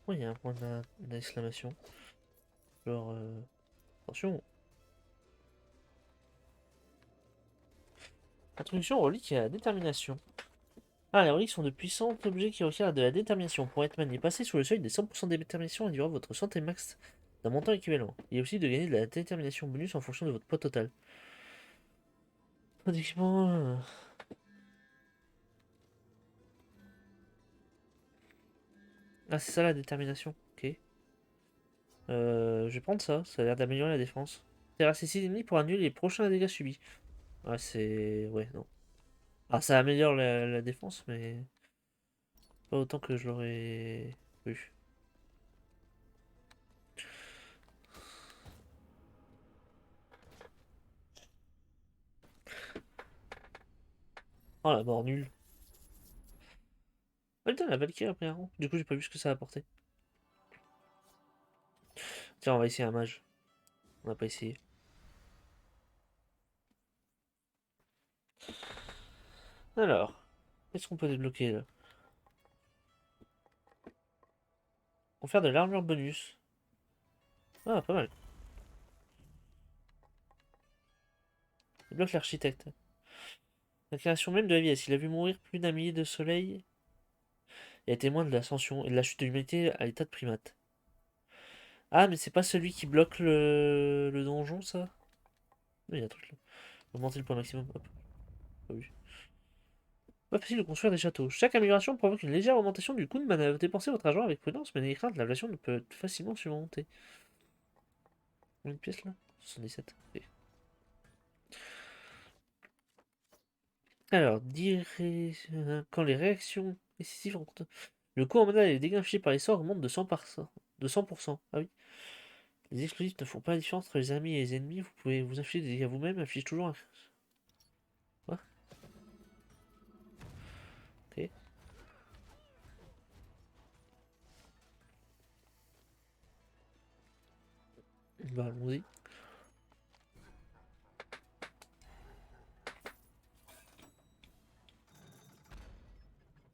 Oh, il y a un point d'exclamation. Genre, attention. Introduction aux reliques et à la détermination. Ah, les reliques sont de puissants objets qui requièrent de la détermination. Pour être maniés, passez sous le seuil des 100% de détermination et durera votre santé max d'un montant équivalent. Il est aussi de gagner de la détermination bonus en fonction de votre poids total. Pratiquement. Ah, c'est ça la détermination. Ok. Je vais prendre ça. Ça a l'air d'améliorer la défense. Terrasser 6 ennemis pour annuler les prochains dégâts subis. Ouais, c'est. Ouais, non. Ah, ça améliore la défense, mais pas autant que je l'aurais vu. Oh la mort nulle. Ah putain, la Valkyrie a pris un rang. Du coup, j'ai pas vu ce que ça a apporté. Tiens, on va essayer un mage. On n'a pas essayé. Alors, qu'est-ce qu'on peut débloquer là? On va faire de l'armure bonus. Ah, pas mal. Débloque l'architecte. La création même de la vie, s'il a vu mourir plus d'un millier de soleils et est témoin de l'ascension et de la chute de l'humanité à l'état de primate. Ah, mais c'est pas celui qui bloque le donjon, ça? Oui, il y a un truc là. Augmenter le point maximum. Hop, pas vu. Pas facile de construire des châteaux. Chaque amélioration provoque une légère augmentation du coût de manœuvre. Dépensez votre argent avec prudence, mais n'ayez crainte, l'inflation peut être facilement surmontée. Une pièce là? 77. Ok. Alors, quand les réactions excessives rencontrent. Le coût en mana et les dégâts infligés par les sorts augmentent de 100%. De 100%. Ah oui. Les explosifs ne font pas la différence entre les amis et les ennemis. Vous pouvez vous infliger des dégâts vous-même, inflige toujours un. Quoi? Ok. Bah, allons-y.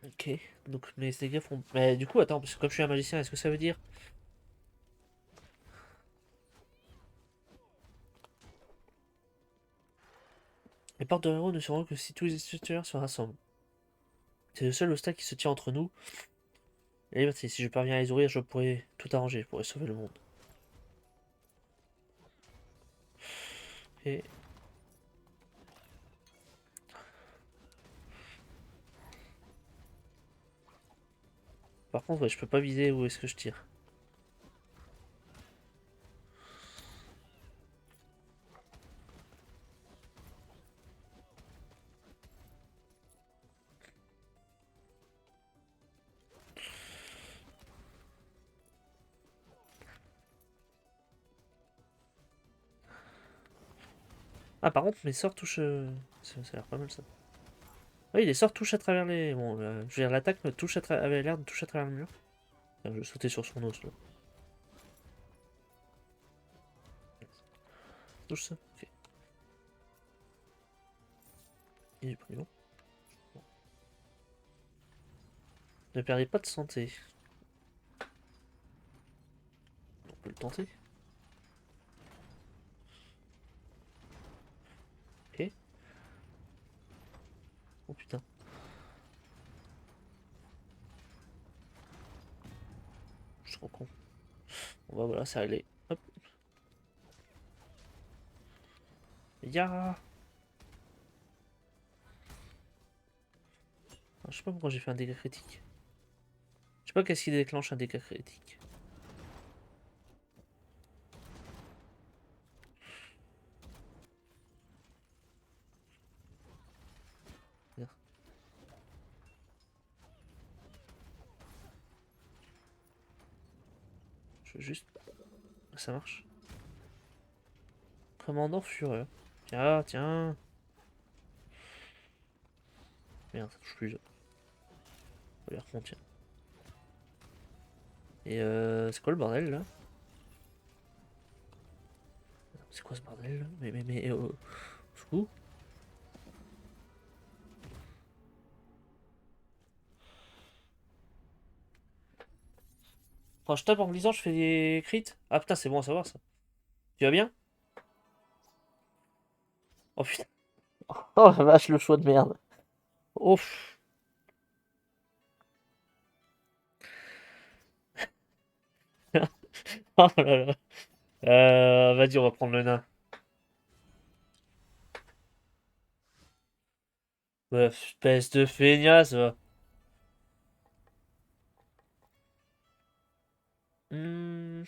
Ok. Donc, mes dégâts font. Mais du coup, attends, parce que comme je suis un magicien, est-ce que ça veut dire. Les portes de héros ne seront que si tous les instituteurs se rassemblent. C'est le seul obstacle qui se tient entre nous. Et liberté, si je parviens à les ouvrir, je pourrais tout arranger, je pourrais sauver le monde. Et par contre, ouais, je peux pas viser où est-ce que je tire. Ah, par contre, mes sorts touchent. Ça a l'air pas mal ça. Ah oui, les sorts touchent à travers les. Bon, je veux dire, l'attaque me touche avait l'air de toucher à travers le mur. Enfin, je vais sauter sur son os là. Touche ça. Ok. Il est pris bon. Ne perdez pas de santé. On peut le tenter. Ok. Oh putain. Je suis trop con. Bon bah voilà, c'est réglé. Hop. Ya. Ah, je sais pas pourquoi j'ai fait un dégât critique. Je sais pas qu'est-ce qui déclenche un dégât critique. Merde. Je veux juste. Ça marche. Commandant Fureur. Tiens, tiens. Merde, ça touche plus. Faut les remonter. Et c'est quoi le bordel là? C'est quoi ce bordel là? Mais où? Quand je tape en glissant, je fais des crits? Ah putain, c'est bon à savoir ça. Tu vas bien? Oh putain. Oh la vache, le choix de merde. Ouf. Oh là là. Vas-y, on va prendre le nain. Espèce de feignasse, va. Hmm.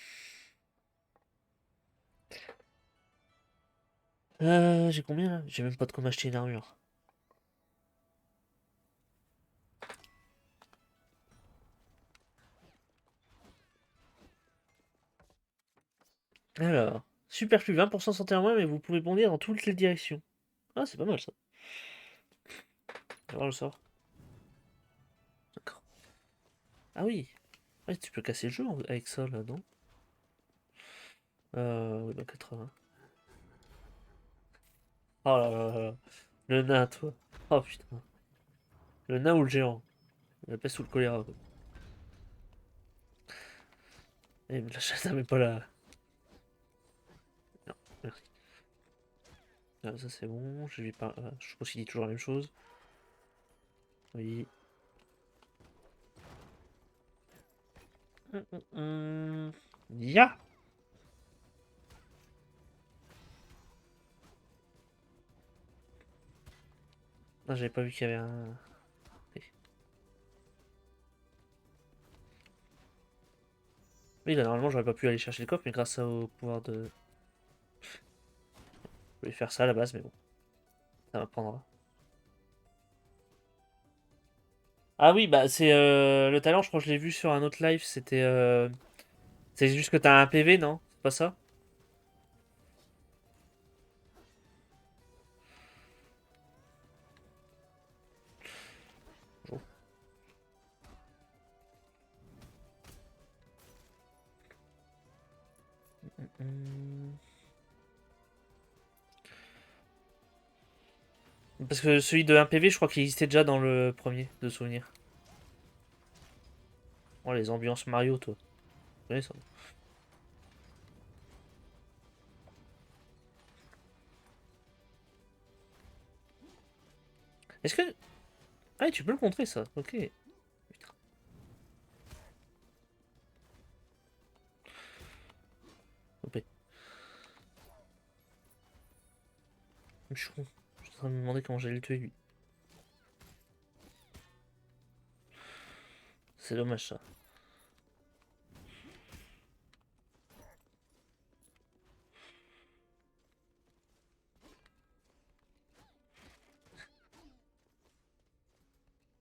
J'ai combien là? J'ai même pas de quoi m'acheter une armure. Alors, superflu 20% santé en moins, mais vous pouvez bondir dans toutes les directions. Ah, c'est pas mal ça. On va voir le sort. D'accord. Ah oui. Ouais, tu peux casser le jeu avec ça là, non? Oui, bah 80. Oh là là là là. Le nain, toi. Oh putain. Le nain ou le géant? La peste ou le choléra, quoi. Eh, mais la chasse, mais pas la. Non, merci. Ah, ça c'est bon, je vais pas. Je suppose qu'il dit toujours la même chose. Oui. Ya! Non, j'avais pas vu qu'il y avait un. Oui, là, normalement, j'aurais pas pu aller chercher le coffre, mais grâce au pouvoir de. Je voulais faire ça à la base, mais bon, ça m'apprendra. Ah oui, bah c'est le talent, je crois que je l'ai vu sur un autre live, c'était. C'est juste que t'as un PV, non? C'est pas ça? Bonjour. Hmm. Parce que celui de 1 PV, je crois qu'il existait déjà dans le premier, de souvenir. Oh, les ambiances Mario, toi. Tu connais ça? Est-ce que. Ah, tu peux le contrer, ça. Ok. Putain, OP. Je suis con. Je suis en train de me demander comment j'allais le tuer, lui. C'est dommage, ça.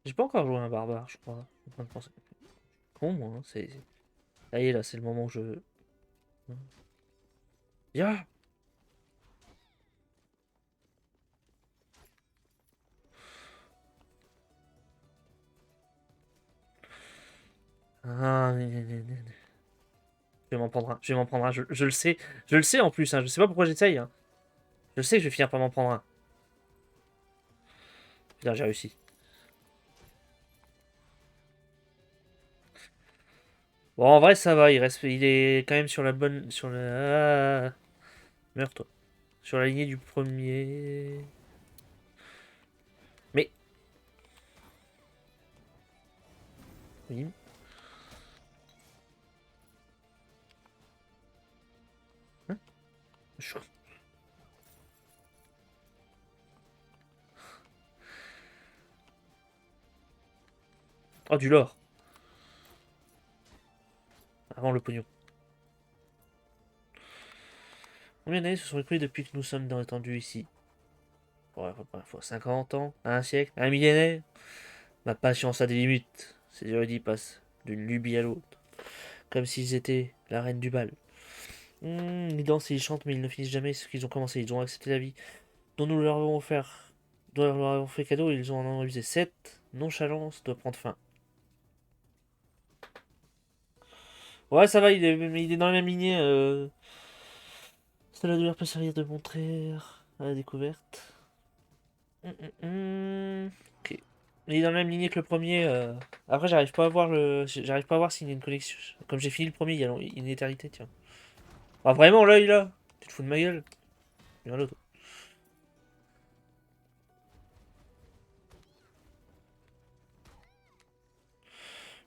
J'ai pas encore joué à un barbare, je crois. Je suis en train de penser. Con, moi, hein, c'est. Ça y est, là, c'est le moment où je. Ya! Ah, je vais m'en prendre un. Je vais m'en prendre un. Je le sais. Je le sais en plus, hein. Je sais pas pourquoi j'essaye, hein. Je sais que je vais finir par m'en prendre un. Putain, j'ai réussi. Bon, en vrai, ça va. Il est quand même sur la bonne. Sur la. Ah, meurs, toi. Sur la lignée du premier. Mais. Oui. Hein. Je- Oh, du lore. Avant le pognon. Combien d'années se sont écoulées depuis que nous sommes dans l'étendue ici? Pour la première fois, 50 ans, un siècle, un millénaire. Ma patience a des limites. Ces érudits passent d'une lubie à l'autre, comme s'ils étaient la reine du bal. Ils dansent et ils chantent, mais ils ne finissent jamais ce qu'ils ont commencé. Ils ont accepté la vie dont nous leur avons offert, doivent leur avoir fait cadeau, ils en ont usé 7. Nonchalance doit prendre fin. Ouais, ça va, il est dans la même lignée. Cela douleur peut servir de montrer à la découverte. Ok. Il est dans la même lignée que le premier. Après, j'arrive pas à voir j'arrive pas à voir s'il y a une connexion. Comme j'ai fini le premier, il y a une éternité, tiens. Ah, vraiment, l'œil là? Tu te fous de ma gueule? Il y en a l'autre.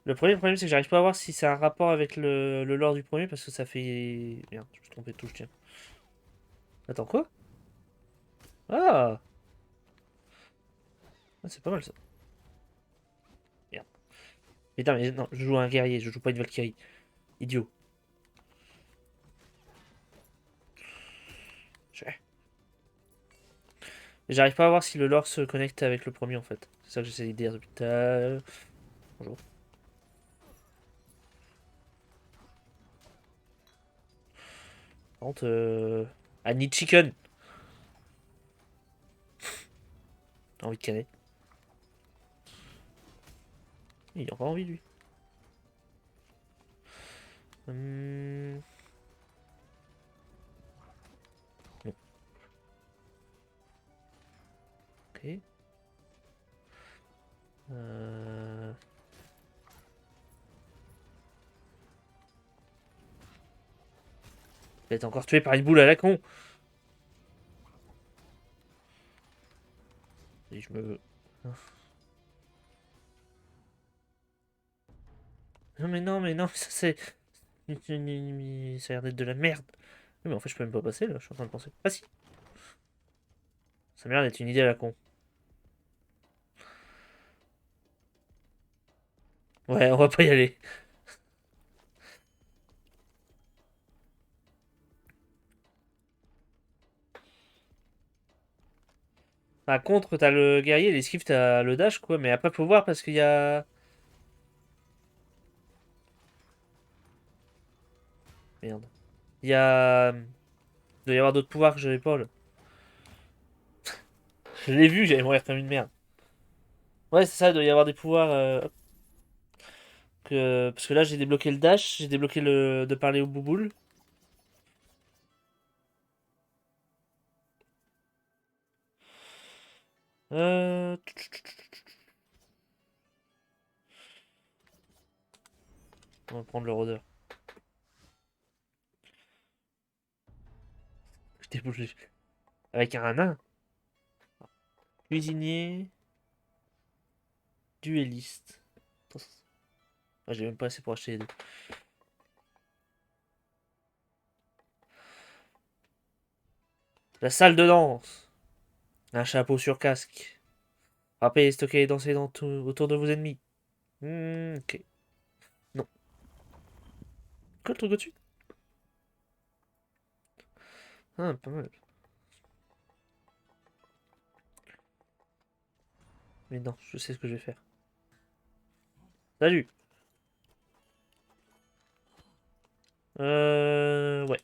Le problème, c'est que j'arrive pas à voir si c'est un rapport avec le lore du premier parce que ça fait. Merde, je me suis trompé de touche, tiens. Attends, quoi? Ah! Ah, c'est pas mal ça. Merde. Putain, mais non, je joue un guerrier, je joue pas une Valkyrie. Idiot. Je- J'arrive pas à voir si le lore se connecte avec le premier en fait. C'est ça que j'essaie de dire depuis tout à l'heure. Bonjour. Par contre, I need chicken. T'as envie de canner. Il a encore envie lui. Hum, non. Ok. Euh... Il va être encore tué par une boule à la con. Et je me. Non mais non mais non, ça c'est. Ça a l'air d'être de la merde. Oui, mais en fait je peux même pas passer là, je suis en train de penser. Ah si. Ça m'a l'air d'être une idée à la con. Ouais, on va pas y aller. Par contre, t'as le guerrier, l'esquive, t'as le dash quoi, mais après faut voir parce qu'il y a. Merde. Il y a. Il doit y avoir d'autres pouvoirs que je n'ai pas là. Je l'ai vu, j'allais mourir comme une merde. Ouais, c'est ça, il doit y avoir des pouvoirs. Parce que là, j'ai débloqué le dash, j'ai débloqué le de parler au bouboule. Euh... On va prendre le rôdeur. Je débouche avec un nain. Cuisinier, duelliste. Attends, ah, j'ai même pas assez pour acheter les deux. La salle de danse. Un chapeau sur casque. Frappez, stocker et danser autour de vos ennemis. Ok. Non. Quoi le truc au-dessus? Ah, pas mal. Mais non, je sais ce que je vais faire. Salut. Ouais.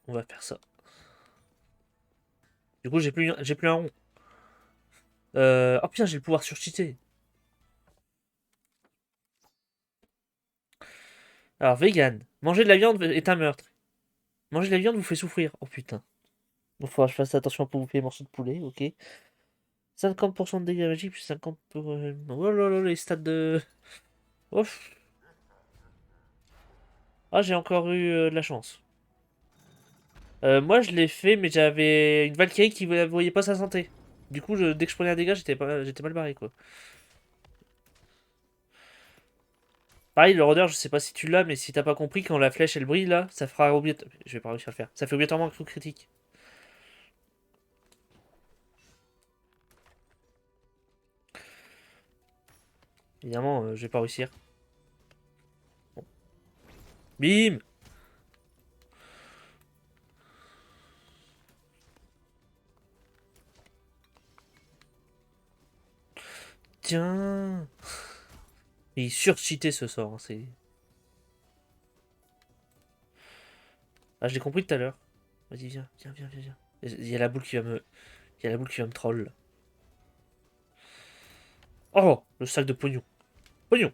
On va faire ça. Du coup, j'ai plus un rond. Oh putain, j'ai le pouvoir surcheater. Alors, vegan. Manger de la viande est un meurtre. Manger de la viande vous fait souffrir. Oh putain. Bon, faudra que je fasse attention pour bouffer les morceaux de poulet, ok. 50% de dégâts magiques, plus 50 pour. Oh là là, les stats de. Ouf. Ah, j'ai encore eu de la chance. Moi, je l'ai fait, mais j'avais une Valkyrie qui ne voyait pas sa santé. Du coup, dès que je prenais un dégât, j'étais mal barré, quoi. Pareil, le rôdeur, je sais pas si tu l'as, mais si t'as pas compris, quand la flèche elle brille là, ça fera obligatoirement. Je vais pas réussir à le faire. Ça fait obligatoirement un coup critique. Évidemment, je vais pas réussir. Bon. Bim. Tiens. Il est surcheaté ce sort, hein, c'est. Ah, je l'ai compris tout à l'heure. Vas-y, viens, viens, viens, viens, viens. Il y a la boule qui va me. Il y a la boule qui va me troll. Oh, le sac de pognon. Pognon.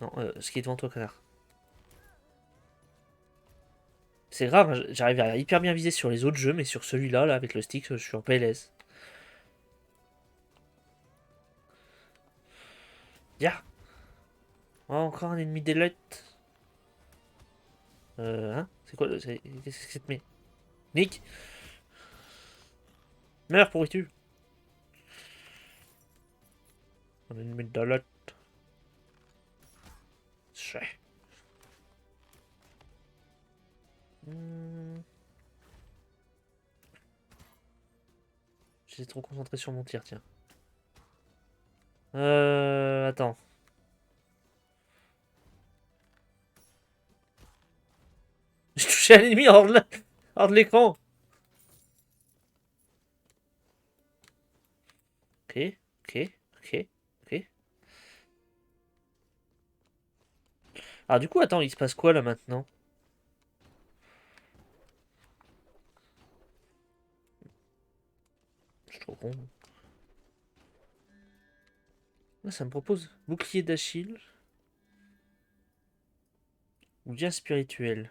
Non, ce qui est devant toi, connard. C'est grave, hein, j'arrive à hyper bien viser sur les autres jeux, mais sur celui-là, là, avec le stick, je suis en PLS. Ya. Oh, encore un ennemi d'élite. Hein? C'est quoi qu'est-ce que c'est met? Nick! Meurs, pourris-tu! Un ennemi d'élite. Chais. Hmm. J'étais trop concentré sur mon tir, tiens. Attends. J'ai touché un ennemi hors de l'écran! Ok, ok, ok, ok. Ah, du coup, attends, il se passe quoi là maintenant? Je suis trop con. Là, ça me propose bouclier d'Achille ou lien spirituel.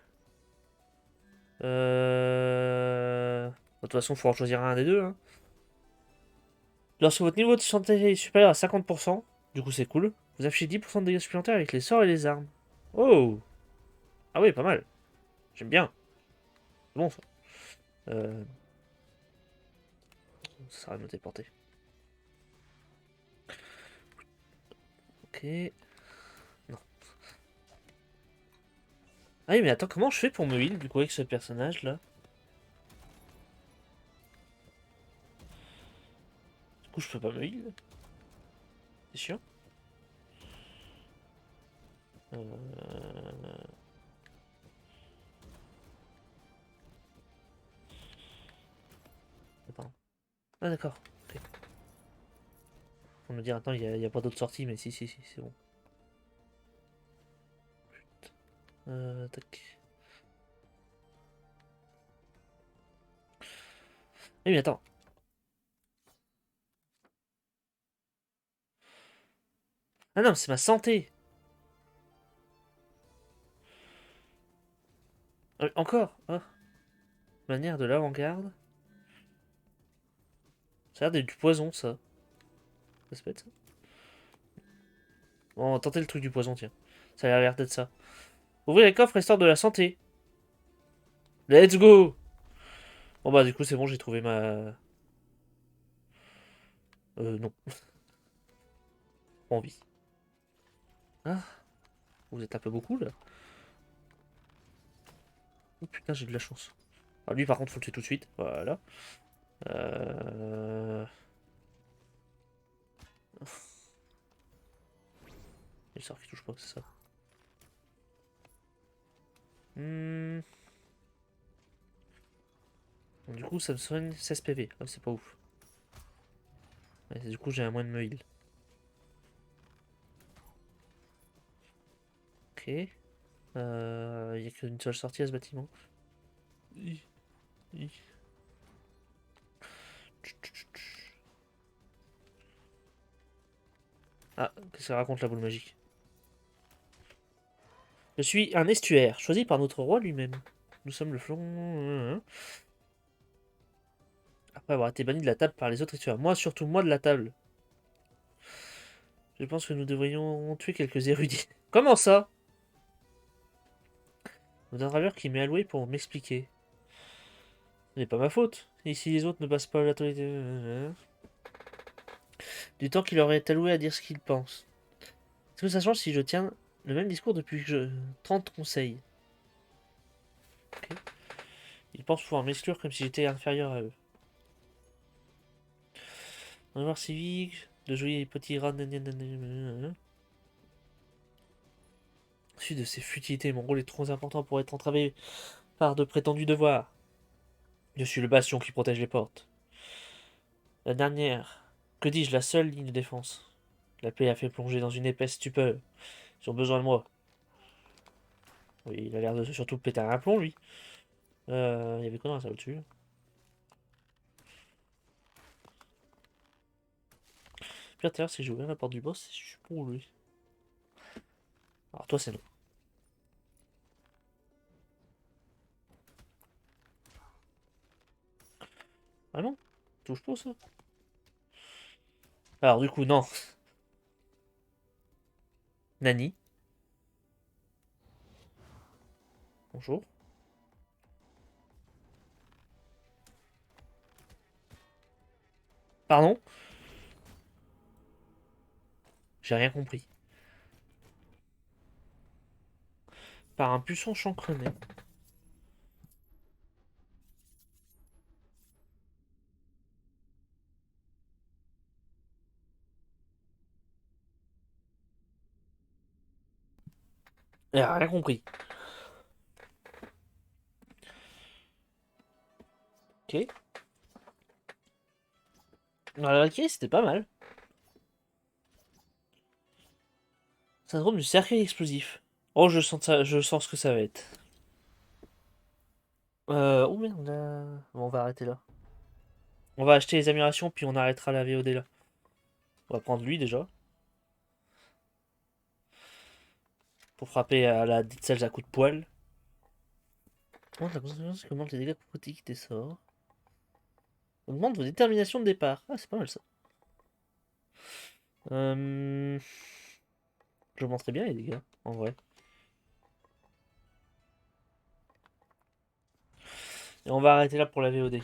De toute façon, il faut en choisir un des deux, hein. Lorsque votre niveau de santé est supérieur à 50%, du coup c'est cool, vous affichez 10% de dégâts supplémentaires avec les sorts et les armes. Oh! Ah oui, pas mal. J'aime bien. C'est bon ça. Euh, ça sera noté porté. Ok. Non. Ah oui, mais attends, comment je fais pour me heal du coup avec ce personnage là? Du coup, je peux pas me heal. C'est chiant. Euh... Attends. Ah d'accord. Ok. On me dire, attends, il y a pas d'autre sortie, mais si, c'est bon. Tac. Ah oui, mais attends. Ah non, c'est ma santé. Ah, encore? Ah. Manière de l'avant-garde. Ça a l'air d'être du poison, ça. Ça se peut être ça. Bon, on va tenter le truc du poison, tiens. Ça a l'air d'être ça. Ouvrir les coffres restaure de la santé. Let's go! Bon bah du coup c'est bon, j'ai trouvé ma... Non, pas envie. Ah, vous êtes un peu beaucoup là. Oh putain, j'ai de la chance. Ah, lui par contre faut le tuer tout de suite. Voilà. Euh... Le sort qui touche pas, c'est ça. Hmm. Du coup ça me soigne 16 PV. Ah, c'est pas ouf. Ouais, du coup j'ai un moyen de me heal. Ok. Il y a qu'une seule sortie à ce bâtiment. Hi, hi. Ah, qu'est-ce que ça raconte la boule magique? Je suis un estuaire, choisi par notre roi lui-même. Nous sommes le flon... Après avoir été banni de la table par les autres estuaires. Moi, surtout moi de la table. Je pense que nous devrions tuer quelques érudits. Comment ça? Un draveur qui m'est alloué pour m'expliquer. Ce n'est pas ma faute. Et si les autres ne passent pas l'autorité... Du temps qu'il leur est alloué à dire ce qu'ils pensent. Est-ce que ça change si je tiens le même discours depuis que je... 30 conseils? Ok. Ils pensent pouvoir m'exclure comme si j'étais inférieur à eux. Un devoir civique, de jouer les petits rats... Suite de ces futilités, mon rôle est trop important pour être entravé par de prétendus devoirs. Je suis le bastion qui protège les portes. La dernière, que dis-je, la seule ligne de défense. La paix a fait plonger dans une épaisse stupeur. Ils ont besoin de moi. Oui, il a l'air de surtout péter un plomb, lui. Il y avait quoi dans ça au-dessus? Le pire d'ailleurs, c'est que j'ai ouvert la porte du boss et je suis pour lui. Alors toi, c'est non. Ah non? Touche pas ça. Alors du coup, non. Nani. Bonjour. Pardon? J'ai rien compris. Par un puissant chancrenet. J'ai rien compris. Ok. Ok, c'était pas mal. Syndrome du cercueil explosif. Oh, je sens ça, je sens ce que ça va être. Oh merde, bon, on va arrêter là. On va acheter les améliorations, puis on arrêtera la VOD là. On va prendre lui déjà. Pour frapper à la Dead Cells à coups de poil. Augmente la conséquence qui augmente les dégâts critiques des sorts. Augmente vos déterminations de départ. Ah, c'est pas mal ça. Euh... J'augmenterais bien les dégâts, en vrai. Et on va arrêter là pour la VOD.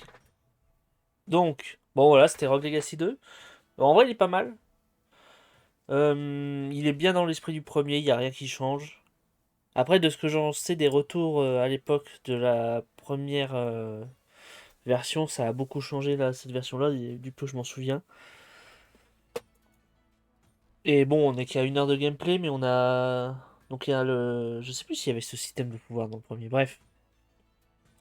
Donc, bon voilà, c'était Rogue Legacy 2. En vrai, il est pas mal. Il est bien dans l'esprit du premier, il n'y a rien qui change. Après, de ce que j'en sais des retours à l'époque de la première version, ça a beaucoup changé là, cette version-là, du peu je m'en souviens. Et bon, on est qu'à 1 heure de gameplay, mais on a. Donc il y a le. Je sais plus s'il y avait ce système de pouvoir dans le premier. Bref.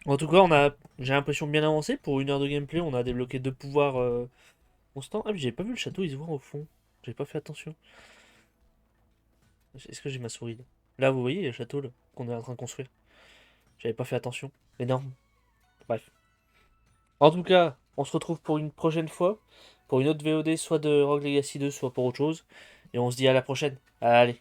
En tout cas, on a. J'ai l'impression bien avancé. Pour 1 heure de gameplay, on a débloqué 2 pouvoirs constants. Ah, mais j'avais pas vu le château, il se voit au fond. J'avais pas fait attention. Est-ce que j'ai ma souris là? Là, vous voyez le château là, qu'on est en train de construire. J'avais pas fait attention. Énorme. Bref. En tout cas, on se retrouve pour une prochaine fois. Pour une autre VOD, soit de Rogue Legacy 2, soit pour autre chose. Et on se dit à la prochaine. Allez.